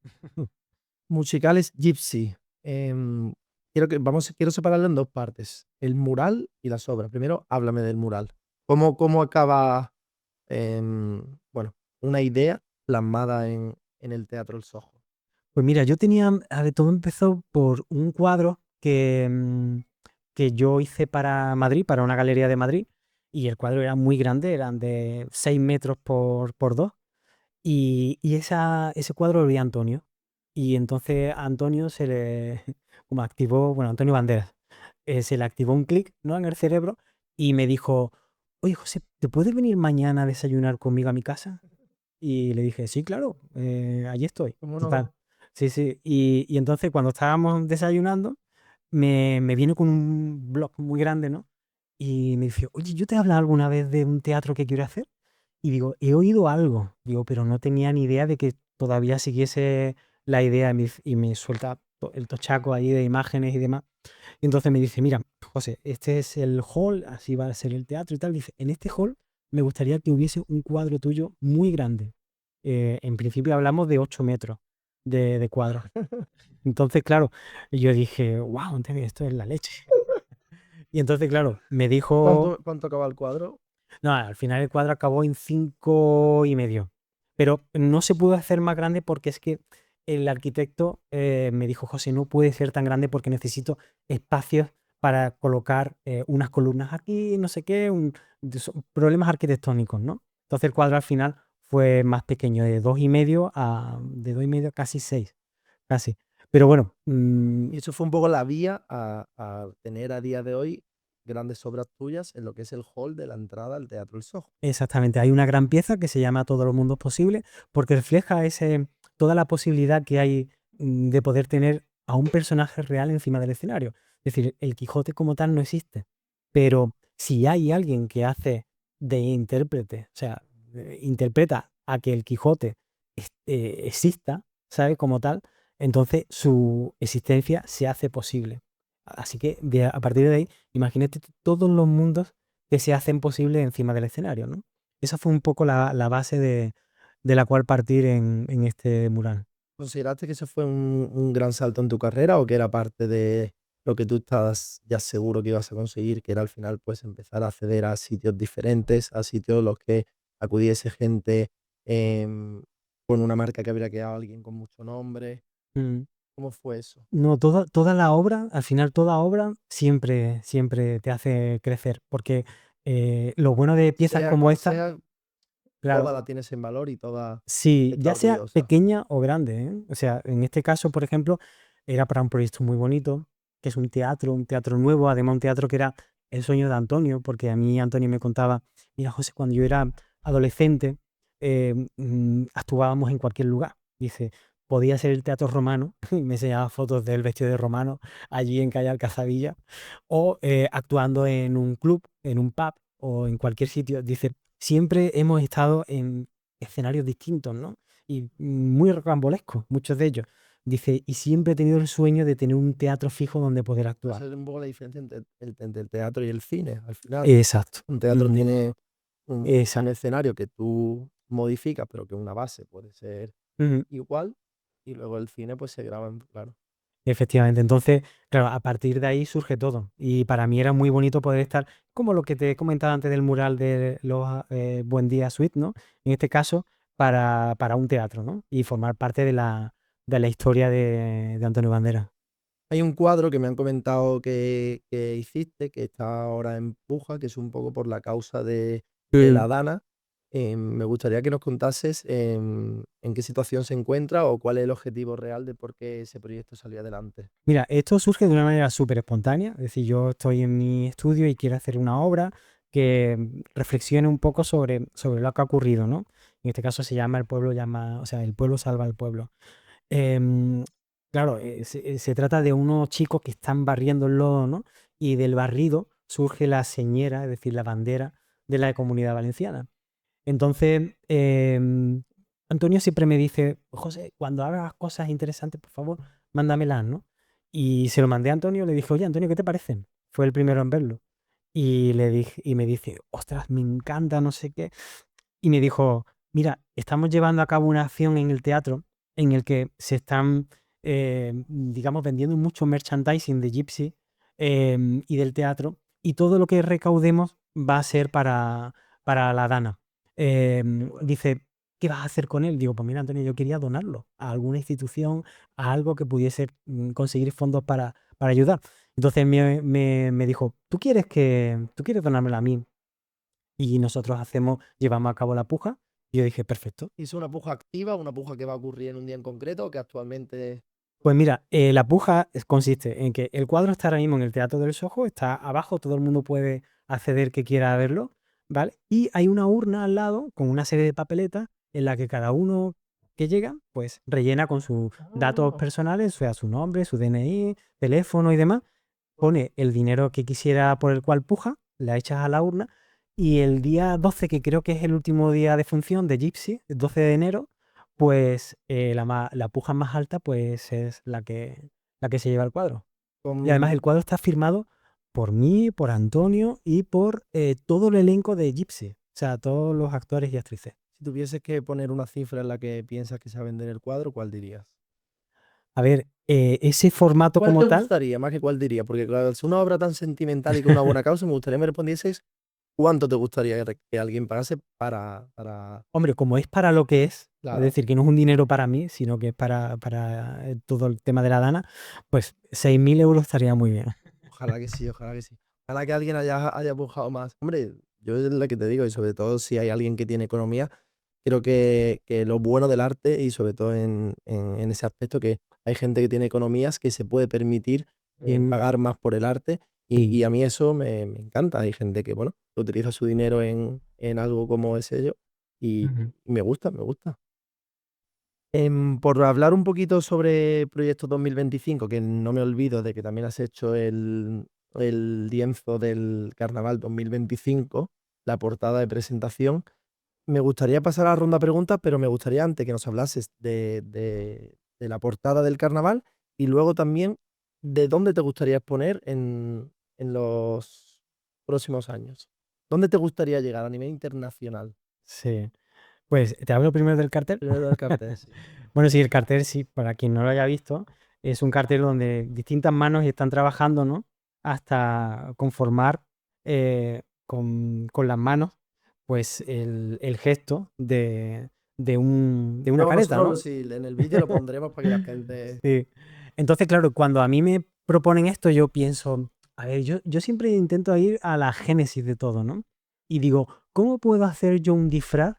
Musicales Gypsy. Em, quiero separarlo en dos partes, el mural y las obras. Primero, háblame del mural. ¿Cómo acaba, bueno, una idea plasmada en el Teatro El Sojo? Pues mira, yo tenía, a ver, todo empezó por un cuadro que yo hice para Madrid, para una galería de Madrid, y el cuadro era muy grande, eran de 6 metros por 2. Y ese cuadro lo vi a Antonio. Y entonces a Antonio se le como activó, bueno, Antonio Banderas, se le activó un clic, ¿no? En el cerebro y me dijo, oye, José, ¿te puedes venir mañana a desayunar conmigo a mi casa? Y le dije, sí, claro, allí estoy. ¿Cómo Total. no? Sí, sí. Y entonces cuando estábamos desayunando, me vino con un blog muy grande, ¿no? Y me dice, oye, ¿yo te he hablado alguna vez de un teatro que quiero hacer? Y digo, he oído algo, digo, pero no tenía ni idea de que todavía siguiese la idea y me suelta el tochaco ahí de imágenes y demás. Y entonces me dice, mira, José, este es el hall, así va a ser el teatro y tal. Dice, en este hall me gustaría que hubiese un cuadro tuyo muy grande. En principio hablamos de 8 metros de cuadro. Entonces, claro, yo dije, wow, esto es la leche. Y entonces, claro, me dijo, ¿Cuánto acaba el cuadro? no, al final el cuadro acabó en 5,5. Pero no se pudo hacer más grande porque es que el arquitecto me dijo, José, no puede ser tan grande porque necesito espacios para colocar unas columnas aquí, no sé qué, son problemas arquitectónicos, ¿no? Entonces el cuadro al final fue más pequeño, de 2,5 a casi 6, casi. Pero bueno, Y eso fue un poco la vía a tener a día de hoy grandes obras tuyas en lo que es el hall de la entrada al Teatro El Sojo. exactamente, hay una gran pieza que se llama Todos los mundos posibles porque refleja toda la posibilidad que hay de poder tener a un personaje real encima del escenario. Es decir, el Quijote como tal no existe, pero si hay alguien que hace de intérprete, o sea, interpreta a que el Quijote exista, ¿sabe? Como tal, entonces su existencia se hace posible. Así que a partir de ahí, imagínate todos los mundos que se hacen posibles encima del escenario, ¿no? Esa fue un poco la base de la cual partir en este mural. ¿Consideraste que ese fue un gran salto en tu carrera o que era parte de lo que tú estabas ya seguro que ibas a conseguir, que era al final pues empezar a acceder a sitios diferentes, a sitios en los que acudiese gente em, con una marca que habría creado alguien con mucho nombre? Mm. ¿Cómo fue eso? No, toda la obra, al final toda obra siempre te hace crecer, porque lo bueno de piezas Sea como como esta, sea, claro, toda la tienes en valor y toda sí, está ya sea orgullosa. pequeña o grande, ¿eh? O sea, en este caso, por ejemplo, era para un proyecto muy bonito, que es un teatro nuevo, además un teatro que era el sueño de Antonio, porque a mí Antonio me contaba, mira, José, cuando yo era adolescente, actuábamos en cualquier lugar. Dice, podía ser el Teatro Romano, y me enseñaba fotos del vestido de romano allí en calle Alcazabilla, o actuando en un club, en un pub o en cualquier sitio. Dice, siempre hemos estado en escenarios distintos, ¿no? Y muy rocambolescos, muchos de ellos. Dice, y siempre he tenido el sueño de tener un teatro fijo donde poder actuar. Esa es un poco la diferencia entre el teatro y el cine, al final. Exacto. Un teatro Ujú. tiene un Exacto. escenario que tú modificas, pero que una base puede ser Ujú. igual, y luego el cine pues se graba claro. Efectivamente. Entonces, claro, a partir de ahí surge todo. Y para mí era muy bonito poder estar, como lo que te he comentado antes del mural de los Buen Día Suite, ¿no? En este caso, para un teatro, ¿no? Y formar parte de la historia de Antonio Banderas. Hay un cuadro que me han comentado que hiciste, que está ahora en puja, que es un poco por la causa de la Dana. Me gustaría que nos contases en qué situación se encuentra o cuál es el objetivo real de por qué ese proyecto salió adelante. Mira, esto surge de una manera súper espontánea, es decir, yo estoy en mi estudio y quiero hacer una obra que reflexione un poco sobre lo que ha ocurrido, ¿no? En este caso se llama o sea, el pueblo salva al pueblo. Em, claro, se trata de unos chicos que están barriendo el lodo, ¿no? Y del barrido surge la señera, es decir, la bandera de la Comunidad Valenciana. Entonces, Antonio siempre me dice, José, cuando hagas cosas interesantes, por favor, mándamelas, ¿no? Y se lo mandé a Antonio, le dije, oye, Antonio, ¿qué te parecen? Fue el primero en verlo. Y le dije, y me dice, ostras, me encanta, no sé qué. Y me dijo, mira, estamos llevando a cabo una acción en el teatro en el que se están, digamos, vendiendo mucho merchandising de Gypsy y del teatro, y todo lo que recaudemos va a ser para la Dana. Dice, ¿qué vas a hacer con él? Digo, pues mira, Antonio, yo quería donarlo a alguna institución, a algo que pudiese conseguir fondos para ayudar. Entonces me dijo, ¿tú quieres donármelo a mí? Y nosotros llevamos a cabo la puja. Y yo dije, perfecto. ¿Es una puja activa, una puja que va a ocurrir en un día en concreto o que actualmente... Pues mira, la puja consiste en que el cuadro está ahora mismo en el Teatro del Sojo, está abajo, todo el mundo puede acceder que quiera verlo, ¿vale? Y hay una urna al lado con una serie de papeletas en la que cada uno que llega, pues rellena con sus datos Ah, personales, o sea, su nombre, su DNI, teléfono y demás, pone el dinero que quisiera por el cual puja, la echas a la urna y el día 12, que creo que es el último día de función de Gypsy, el 12 de enero, pues la puja más alta pues es la que se lleva el cuadro. Y además el cuadro está firmado por mí, por Antonio y por todo el elenco de Gypsy. O sea, todos los actores y actrices. Si tuvieses que poner una cifra en la que piensas que se va a vender el cuadro, ¿cuál dirías? A ver, ese formato ¿Cuál como te tal, gustaría? Más que cuál diría, porque claro, al ser una obra tan sentimental y con una buena causa, me gustaría que me respondieses cuánto te gustaría que alguien pagase para... hombre, como es para lo que es Claro, decir, que no es un dinero para mí, sino que es para todo el tema de la Dana, pues 6.000 euros estaría muy bien. ojalá que sí, ojalá que sí. Ojalá que alguien haya buscado más. Hombre, yo es lo que te digo, y sobre todo si hay alguien que tiene economía, creo que lo bueno del arte, y sobre todo en ese aspecto, que hay gente que tiene economías que se puede permitir En- pagar más por el arte, sí. y a mí eso me encanta. Hay gente que, bueno, utiliza su dinero en algo como ese yo, Ujú. y me gusta, me gusta. Por hablar un poquito sobre Proyecto 2025, que no me olvido de que también has hecho el lienzo del Carnaval 2025, la portada de presentación. Me gustaría pasar a la ronda de preguntas, pero me gustaría antes que nos hablases de la portada del Carnaval, y luego también de dónde te gustaría exponer en los próximos años. ¿Dónde te gustaría llegar a nivel internacional? Sí. Pues te hablo primero del cartel. Primero del cartel, sí. Bueno, sí, el cartel, sí, para quien no lo haya visto, es un cartel donde distintas manos están trabajando, ¿no? Hasta conformar con las manos, pues el gesto de una Luego careta, nosotros ¿no? sí, en el vídeo lo pondremos para que la gente... Sí. Entonces, claro, cuando a mí me proponen esto, yo pienso, a ver, yo siempre intento ir a la génesis de todo, ¿no? Y digo, ¿cómo puedo hacer yo un disfraz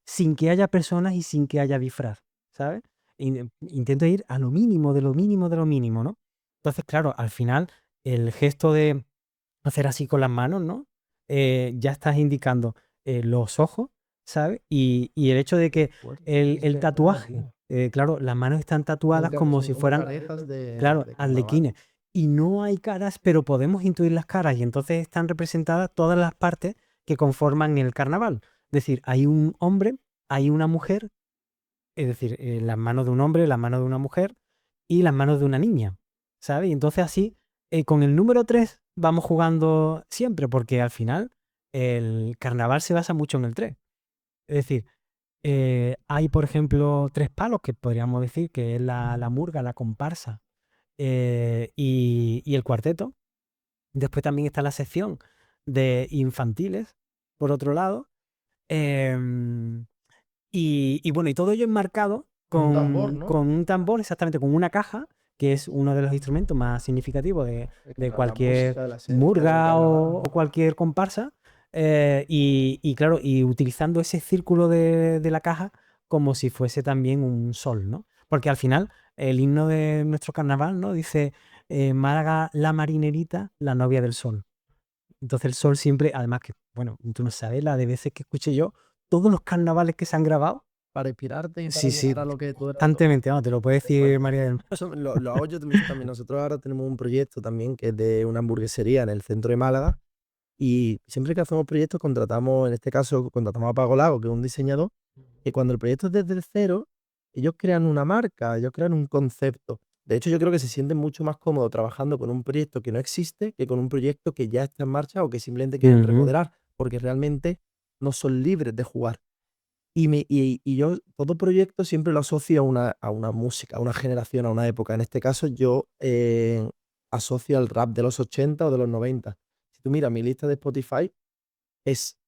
sin que haya personas y sin que haya disfraz? ¿Sabes? Intento ir a lo mínimo, de lo mínimo, de lo mínimo, ¿no? Entonces, claro, al final, el gesto de hacer así con las manos, ¿no? Ya estás indicando los ojos, ¿sabes? Y el hecho de que el tatuaje, claro, las manos están tatuadas como si Son fueran, caretas claro, de carnaval. arlequines. Y no hay caras, pero podemos intuir las caras y entonces están representadas todas las partes que conforman el carnaval. Es decir, hay un hombre, hay una mujer, es decir, las manos de un hombre, las manos de una mujer y las manos de una niña, ¿sabes? Y entonces así, con el número 3 vamos jugando siempre, porque al final el carnaval se basa mucho en el 3. Es decir, hay, por ejemplo, tres palos que podríamos decir que es la murga, la comparsa y el cuarteto. Después también está la sección de infantiles, por otro lado. Em, y bueno, y todo ello enmarcado Un tambor, ¿no? con un tambor, exactamente, con una caja, que es uno de los instrumentos más significativos de La cualquier música, la esencia del murga carnaval. o cualquier comparsa. Y claro, y utilizando ese círculo de la caja como si fuese también un sol, ¿no? Porque al final el himno de nuestro carnaval, ¿no? Dice Málaga la marinerita, la novia del sol. Entonces el sol siempre, además que, bueno, tú no sabes la de veces que escuché yo todos los carnavales que se han grabado. Para inspirarte y para Sí, sí, llegar a lo que tú eras. constantemente, vamos, te lo puede Qué bueno. decir María del Mar. Eso lo hago yo mucho también. Nosotros ahora tenemos un proyecto también que es de una hamburguesería en el centro de Málaga, y siempre que hacemos proyectos contratamos, en este caso, contratamos a Pago Lago, que es un diseñador, que cuando el proyecto es desde el cero, ellos crean una marca, ellos crean un concepto. De hecho, yo creo que se sienten mucho más cómodos trabajando con un proyecto que no existe que con un proyecto que ya está en marcha o que simplemente quieren Ujú. remodelar, porque realmente no son libres de jugar. Y yo todo proyecto siempre lo asocio a una música, a una generación, a una época. En este caso, yo asocio al rap de los 80 o de los 90. Si tú miras mi lista de Spotify, es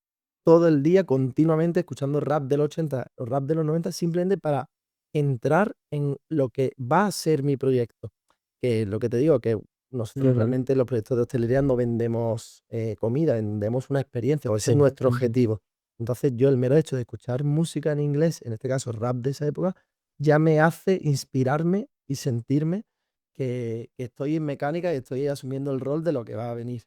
todo el día continuamente escuchando rap de los 80 o rap de los 90, simplemente para entrar en lo que va a ser mi proyecto. Que lo que te digo, que nosotros Ujú. realmente en los proyectos de hostelería no vendemos comida, vendemos una experiencia, o ese es Sí. nuestro objetivo. Entonces yo el mero hecho de escuchar música en inglés, en este caso rap de esa época, ya me hace inspirarme y sentirme que estoy en mecánica y estoy asumiendo el rol de lo que va a venir.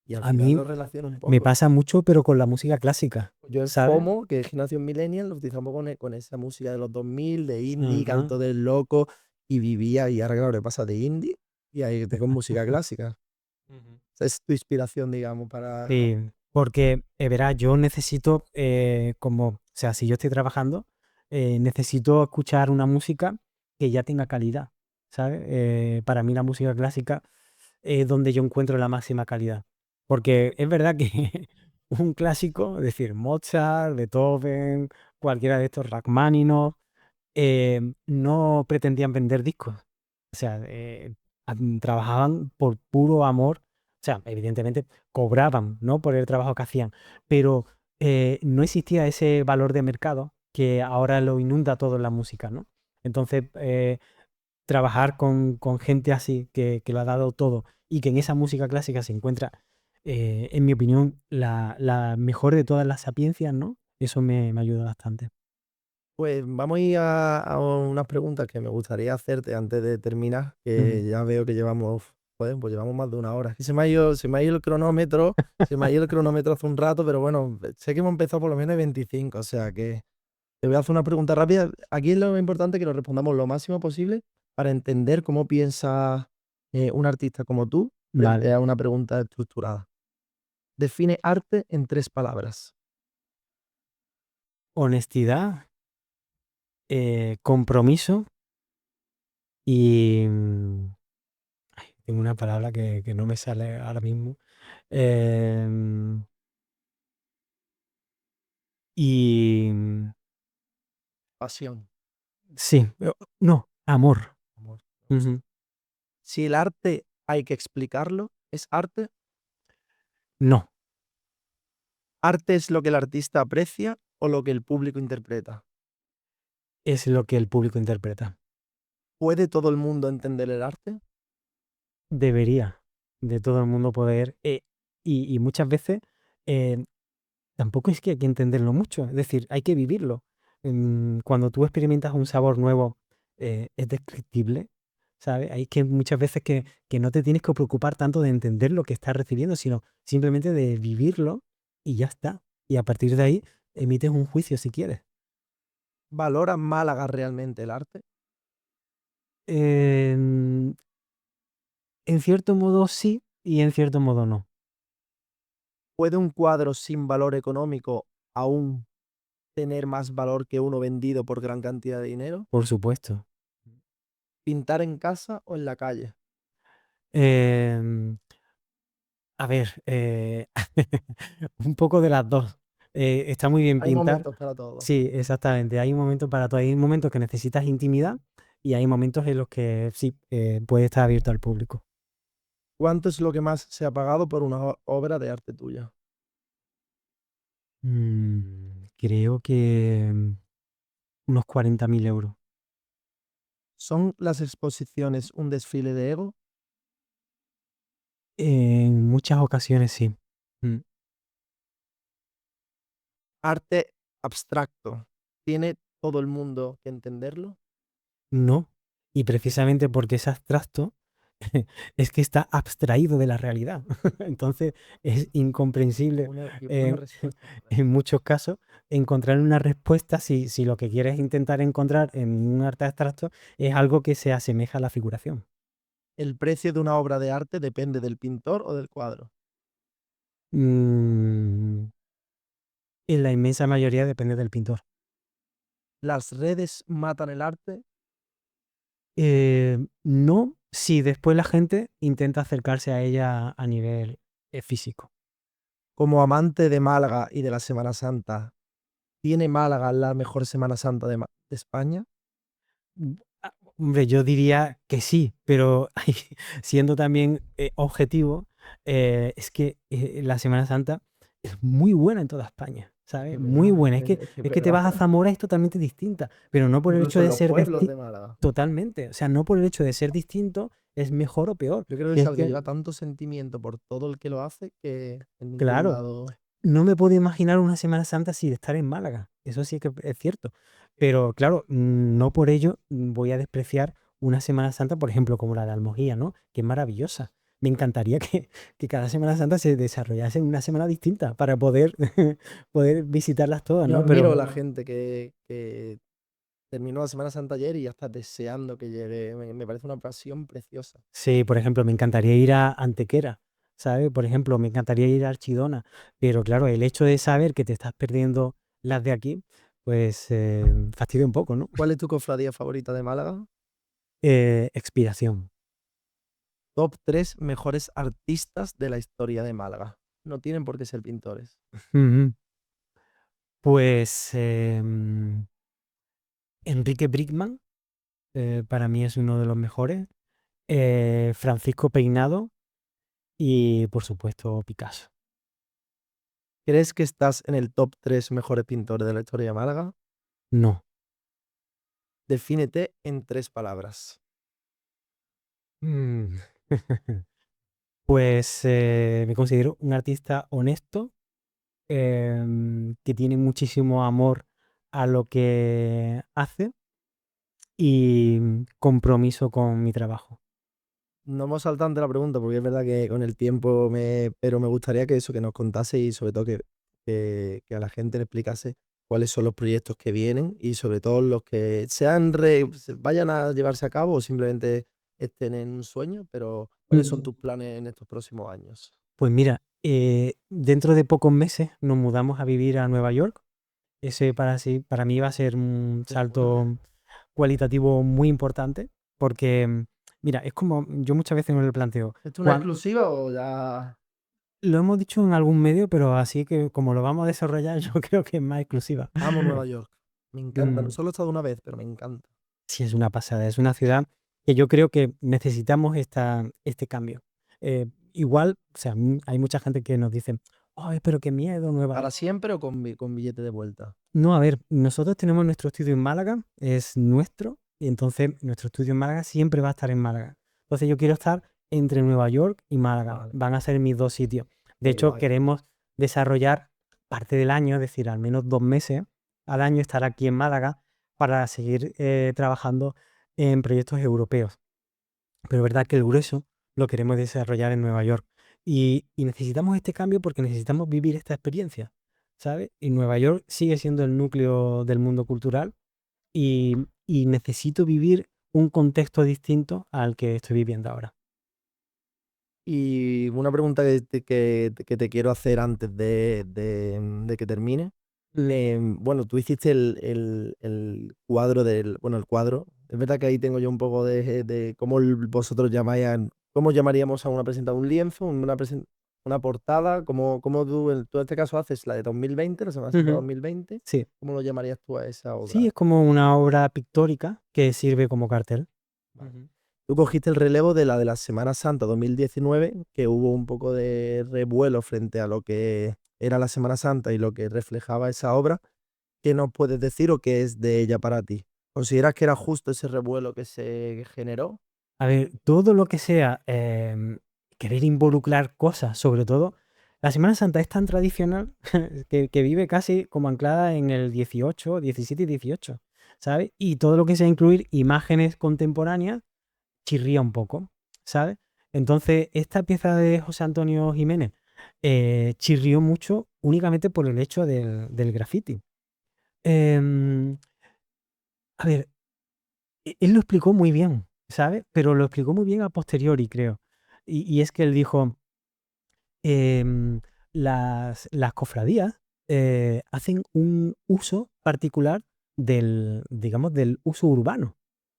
Y al A final mí lo relaciono un me poco. pasa mucho, pero con la música clásica, Yo en ¿sabes? FOMO, que es Generación Millennial, lo utilizamos con esa música de los 2000 de indie, Ujú. Canto del Loco, y vivía, y ahora claro, le pasa de indie, y ahí tengo música clásica. Ujú. Esa es tu inspiración, digamos, para... Sí, porque verás, yo necesito, o sea, si yo estoy trabajando, necesito escuchar una música que ya tenga calidad. ¿sabes? Para mí la música clásica es donde yo encuentro la máxima calidad. Porque es verdad que un clásico, es decir, Mozart, Beethoven, cualquiera de estos, Rachmaninoff, no pretendían vender discos. O sea, trabajaban por puro amor. O sea, evidentemente cobraban, ¿no? Por el trabajo que hacían. Pero no existía ese valor de mercado que ahora lo inunda todo en la música, ¿no? Entonces, trabajar con gente así, que lo ha dado todo y que en esa música clásica se encuentra, en mi opinión, la mejor de todas las sapiencias, ¿no? Eso me ayuda bastante. Pues vamos a ir a unas preguntas que me gustaría hacerte antes de terminar, Ujú. que ya veo que llevamos, joder, pues llevamos más de una hora. Y se me ha ido el cronómetro, se me ha ido el cronómetro hace un rato, pero bueno, sé que hemos empezado por lo menos de 25, o sea que te voy a hacer una pregunta rápida. Aquí es lo importante que lo respondamos lo máximo posible para entender cómo piensa un artista como tú frente Vale. a una pregunta estructurada. Define arte en 3 palabras. Honestidad, compromiso y tengo una palabra que no me sale ahora mismo. Em, y Pasión. sí, no, amor. Amor. Me gusta. Ujú. Si el arte hay que explicarlo, ¿es arte? No, ¿Arte es lo que el artista aprecia o lo que el público interpreta? es lo que el público interpreta. ¿Puede todo el mundo entender el arte? Debería de todo el mundo poder, y muchas veces, eh, tampoco es que hay que entenderlo mucho, es decir, hay que vivirlo. Cuando tú experimentas un sabor nuevo, es descriptible, ¿sabes? Hay que muchas veces que no te tienes que preocupar tanto de entender lo que estás recibiendo, sino simplemente de vivirlo y ya está. Y a partir de ahí emites un juicio si quieres. ¿Valora Málaga realmente el arte? En en cierto modo sí y en cierto modo no, ¿Puede un cuadro sin valor económico aún tener más valor que uno vendido por gran cantidad de dinero? por supuesto. ¿Pintar en casa o en la calle? Em, a ver, un poco de las dos. Está muy bien Hay pintar. momentos para todo. Sí, exactamente. Hay un momento para todo. Hay momentos que necesitas intimidad y hay momentos en los que sí, puede estar abierto al público. ¿Cuánto es lo que más se ha pagado por una obra de arte tuya? Creo que unos 40.000 euros. ¿Son las exposiciones un desfile de ego? En muchas ocasiones sí. Mm, ¿Arte abstracto? ¿Tiene todo el mundo que entenderlo? No. Y precisamente porque es abstracto, es que está abstraído de la realidad. Entonces es incomprensible, Qué buena eh, respuesta, joder. en muchos casos encontrar una respuesta si lo que quieres intentar encontrar en un arte abstracto es algo que se asemeja a la figuración. ¿El precio de una obra de arte depende del pintor o del cuadro? Mm, en la inmensa mayoría depende del pintor. ¿Las redes matan el arte? No si después la gente intenta acercarse a ella a nivel físico. Como amante de Málaga y de la Semana Santa, ¿tiene Málaga la mejor Semana Santa de España? Hombre, yo diría que sí, pero siendo también objetivo, es que la Semana Santa es muy buena en toda España, ¿sabes? Es Muy verdad, buena. es Es que te verdad. vas a Zamora y es totalmente distinta, pero no por el hecho Incluso en de los ser pueblos de Málaga. totalmente, o sea, no por el hecho de ser distinto es mejor o peor. Yo creo que Si es es algo que que, lleva tanto sentimiento por todo el que lo hace que en ningún claro, lado. no me puedo imaginar una Semana Santa sin estar en Málaga. Eso sí que es cierto. Pero claro, no por ello voy a despreciar una Semana Santa, por ejemplo, como la de Almojía, ¿no? Que es maravillosa. Me encantaría que cada Semana Santa se desarrollase en una semana distinta para poder, poder visitarlas todas, Yo ¿no? admiro a la Pero gente que terminó la Semana Santa ayer y ya está deseando que llegue. Me parece una pasión preciosa. sí, por ejemplo, me encantaría ir a Antequera, ¿sabes? Por ejemplo, me encantaría ir a Archidona. Pero claro, el hecho de saber que te estás perdiendo las de aquí, pues fastidia un poco, ¿no? ¿Cuál es tu cofradía favorita de Málaga? Expiración. Top 3 mejores artistas de la historia de Málaga. No tienen por qué ser pintores. Ujú. Pues Enrique Brickman, para mí es uno de los mejores. Francisco Peinado y, por supuesto, Picasso. ¿Crees que estás en el top 3 mejores pintores de la historia de Málaga? No. Defínete en 3 palabras. Mm. Pues me considero un artista honesto, que tiene muchísimo amor a lo que hace y compromiso con mi trabajo. No hemos saltado ante la pregunta porque es verdad que con el tiempo pero me gustaría que eso, que nos contase y sobre todo que a la gente le explicase cuáles son los proyectos que vienen y sobre todo los que vayan a llevarse a cabo o simplemente estén en un sueño, pero ¿cuáles son tus planes en estos próximos años? Pues mira, dentro de pocos meses nos mudamos a vivir a Nueva York. Ese para mí va a ser un Qué bueno. salto cualitativo muy importante porque, mira, es como yo muchas veces me lo planteo. ¿Esto es una exclusiva o ya? Lo hemos dicho en algún medio, pero así que como lo vamos a desarrollar, yo creo que es más exclusiva. Amo Nueva York. Me encanta. No Mm, solo he estado una vez, pero me encanta. Sí, es una pasada. Es una ciudad que yo creo que necesitamos este cambio. Igual, o sea, hay mucha gente que nos dice, ay, pero qué miedo, Nueva ¿Para York. siempre o con billete de vuelta? No, a ver, nosotros tenemos nuestro estudio en Málaga, es nuestro, y entonces nuestro estudio en Málaga siempre va a estar en Málaga. Entonces yo quiero estar entre Nueva York y Málaga. Vale, Van a ser mis dos sitios. De qué hecho, guay. queremos desarrollar parte del año, es decir, al menos 2 meses al año estar aquí en Málaga para seguir trabajando en proyectos europeos. Pero es verdad que el grueso lo queremos desarrollar en Nueva York. Y necesitamos este cambio porque necesitamos vivir esta experiencia, ¿sabes? Y Nueva York sigue siendo el núcleo del mundo cultural y, y necesito vivir un contexto distinto al que estoy viviendo ahora. Y una pregunta que te quiero hacer antes de que termine. Bueno, tú hiciste el cuadro bueno, el cuadro. Es verdad que ahí tengo yo un poco de cómo vosotros cómo llamaríamos a una presentación, un lienzo, una portada, cómo tú en este caso haces la de 2020, la Semana Santa Ujú. 2020, Sí, ¿cómo lo llamarías tú a esa sí, obra? es como una obra pictórica que sirve como cartel. Vale. Ujú. Tú cogiste el relevo de la Semana Santa 2019, que hubo un poco de revuelo frente a lo que era la Semana Santa y lo que reflejaba esa obra. ¿Qué nos puedes decir o qué es de ella para ti? ¿Consideras que era justo ese revuelo que se generó? A ver, todo lo que sea querer involucrar cosas, sobre todo, la Semana Santa es tan tradicional que vive casi como anclada en el 18, 17 y 18, ¿sabes? Y todo lo que sea incluir imágenes contemporáneas chirría un poco, ¿sabes? Entonces, esta pieza de José Antonio Jiménez chirrió mucho únicamente por el hecho del graffiti. Em, a ver, él lo explicó muy bien, ¿sabes? Pero lo explicó muy bien a posteriori, creo. Y es que él dijo, em, las cofradías hacen un uso particular digamos, del uso urbano,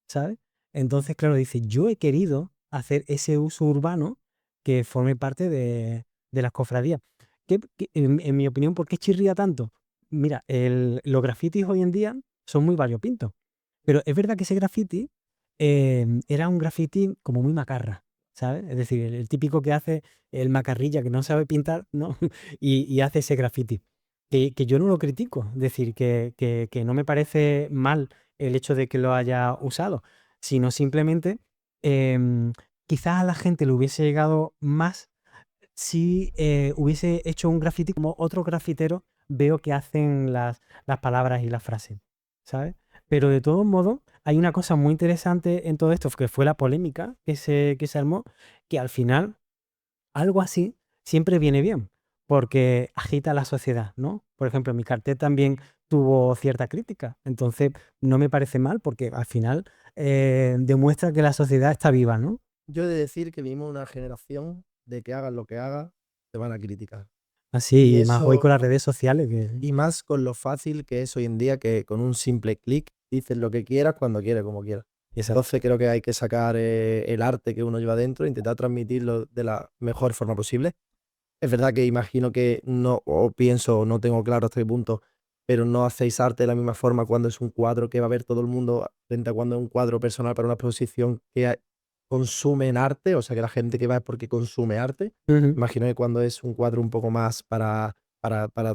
¿sabes? Entonces, claro, dice, yo he querido hacer ese uso urbano que forme parte de las cofradías. En mi opinión, ¿por qué chirría tanto? Mira, los grafitis hoy en día son muy variopintos, pero es verdad que ese graffiti era un graffiti como muy macarra, ¿sabes? Es decir, el típico que hace el macarrilla que no sabe pintar, ¿no? Y hace ese graffiti. Que yo no lo critico, es decir, que no me parece mal el hecho de que lo haya usado, sino simplemente em, quizás a la gente le hubiese llegado más si hubiese hecho un graffiti como otros grafiteros veo que hacen las palabras y las frases, ¿sabes? Pero de todos modos, hay una cosa muy interesante en todo esto, que fue la polémica que se armó, que al final algo así siempre viene bien, porque agita a la sociedad, ¿no? Por ejemplo, mi cartel también tuvo cierta crítica, entonces no me parece mal porque al final demuestra que la sociedad está viva, ¿no? Yo he de decir que vivimos una generación de que hagas lo que hagas, te van a criticar. Y Así, más hoy con las eso, redes sociales, que y más con lo fácil que es hoy en día, que con un simple clic dices lo que quieras, cuando quieras, como quieras. Exacto. Entonces creo que hay que sacar el arte que uno lleva dentro e intentar transmitirlo de la mejor forma posible. Es verdad que imagino que no, o pienso, no tengo claro hasta qué punto, pero no hacéis arte de la misma forma cuando es un cuadro que va a ver todo el mundo frente a cuando es un cuadro personal para una exposición que consumen arte, o sea que la gente que va es porque consume arte. Ujú. Imagino que cuando es un cuadro un poco más para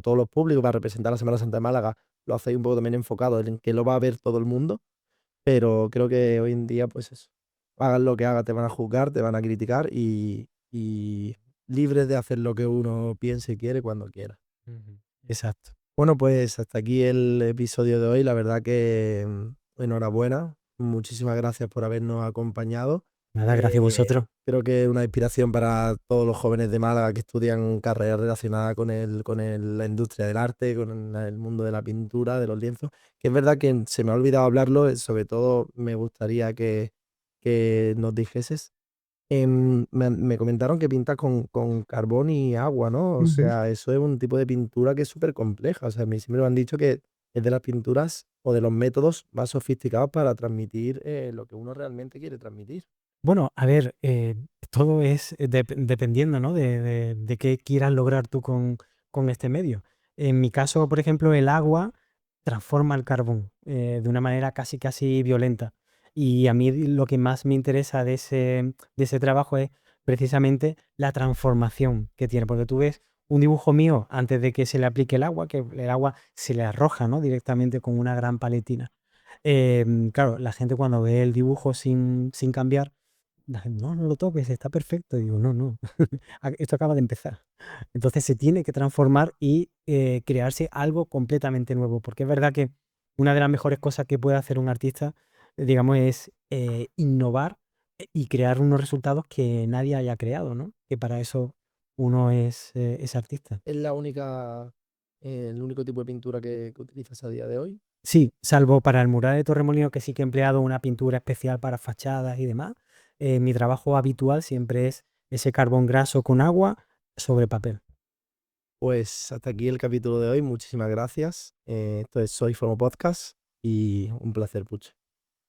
todos los públicos, para representar la Semana Santa de Málaga, lo hacéis un poco también enfocado en que lo va a ver todo el mundo, pero creo que hoy en día, pues eso, hagas lo que hagas, te van a juzgar, te van a criticar y libre de hacer lo que uno piense y quiere cuando quiera. Ujú. Exacto. Bueno, pues hasta aquí el episodio de hoy. La verdad que enhorabuena. Muchísimas gracias por habernos acompañado. Nada, gracias a vosotros. Creo que es una inspiración para todos los jóvenes de Málaga que estudian carreras relacionadas la industria del arte, con el mundo de la pintura, de los lienzos. Que es verdad que se me ha olvidado hablarlo, sobre todo me gustaría que nos dijeses. Me comentaron que pintas con carbón y agua, ¿no? O Ujú. sea, eso es un tipo de pintura que es súper compleja. O sea, a mí siempre me han dicho que es de las pinturas o de los métodos más sofisticados para transmitir lo que uno realmente quiere transmitir. Bueno, a ver, todo es dependiendo, ¿no? De qué quieras lograr tú con este medio. En mi caso, por ejemplo, el agua transforma el carbón de una manera casi, casi violenta. Y a mí lo que más me interesa de ese trabajo es precisamente la transformación que tiene. Porque tú ves un dibujo mío antes de que se le aplique el agua, que el agua se le arroja, ¿no? Directamente con una gran paletina. Claro, la gente cuando ve el dibujo sin cambiar, la gente, no, no lo toques, está perfecto. Y digo, no, no, esto acaba de empezar. Entonces se tiene que transformar y crearse algo completamente nuevo, porque es verdad que una de las mejores cosas que puede hacer un artista, digamos, es innovar y crear unos resultados que nadie haya creado, ¿no? Que para eso uno es artista. Es el único tipo de pintura que utilizas a día de hoy. Sí, salvo para el mural de Torremolinos, que sí que he empleado una pintura especial para fachadas y demás. Mi trabajo habitual siempre es ese carbón graso con agua sobre papel. Pues hasta aquí el capítulo de hoy. Muchísimas gracias. Esto es Soy Fomo Podcast y un placer, Puche.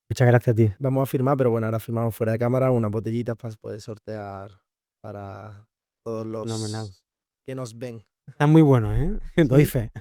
Muchas gracias a ti. Vamos a firmar, pero bueno, ahora firmamos fuera de cámara unas botellitas para poder sortear para todos Fenomenal. los que nos ven. Está muy bueno, ¿eh? Doy fe.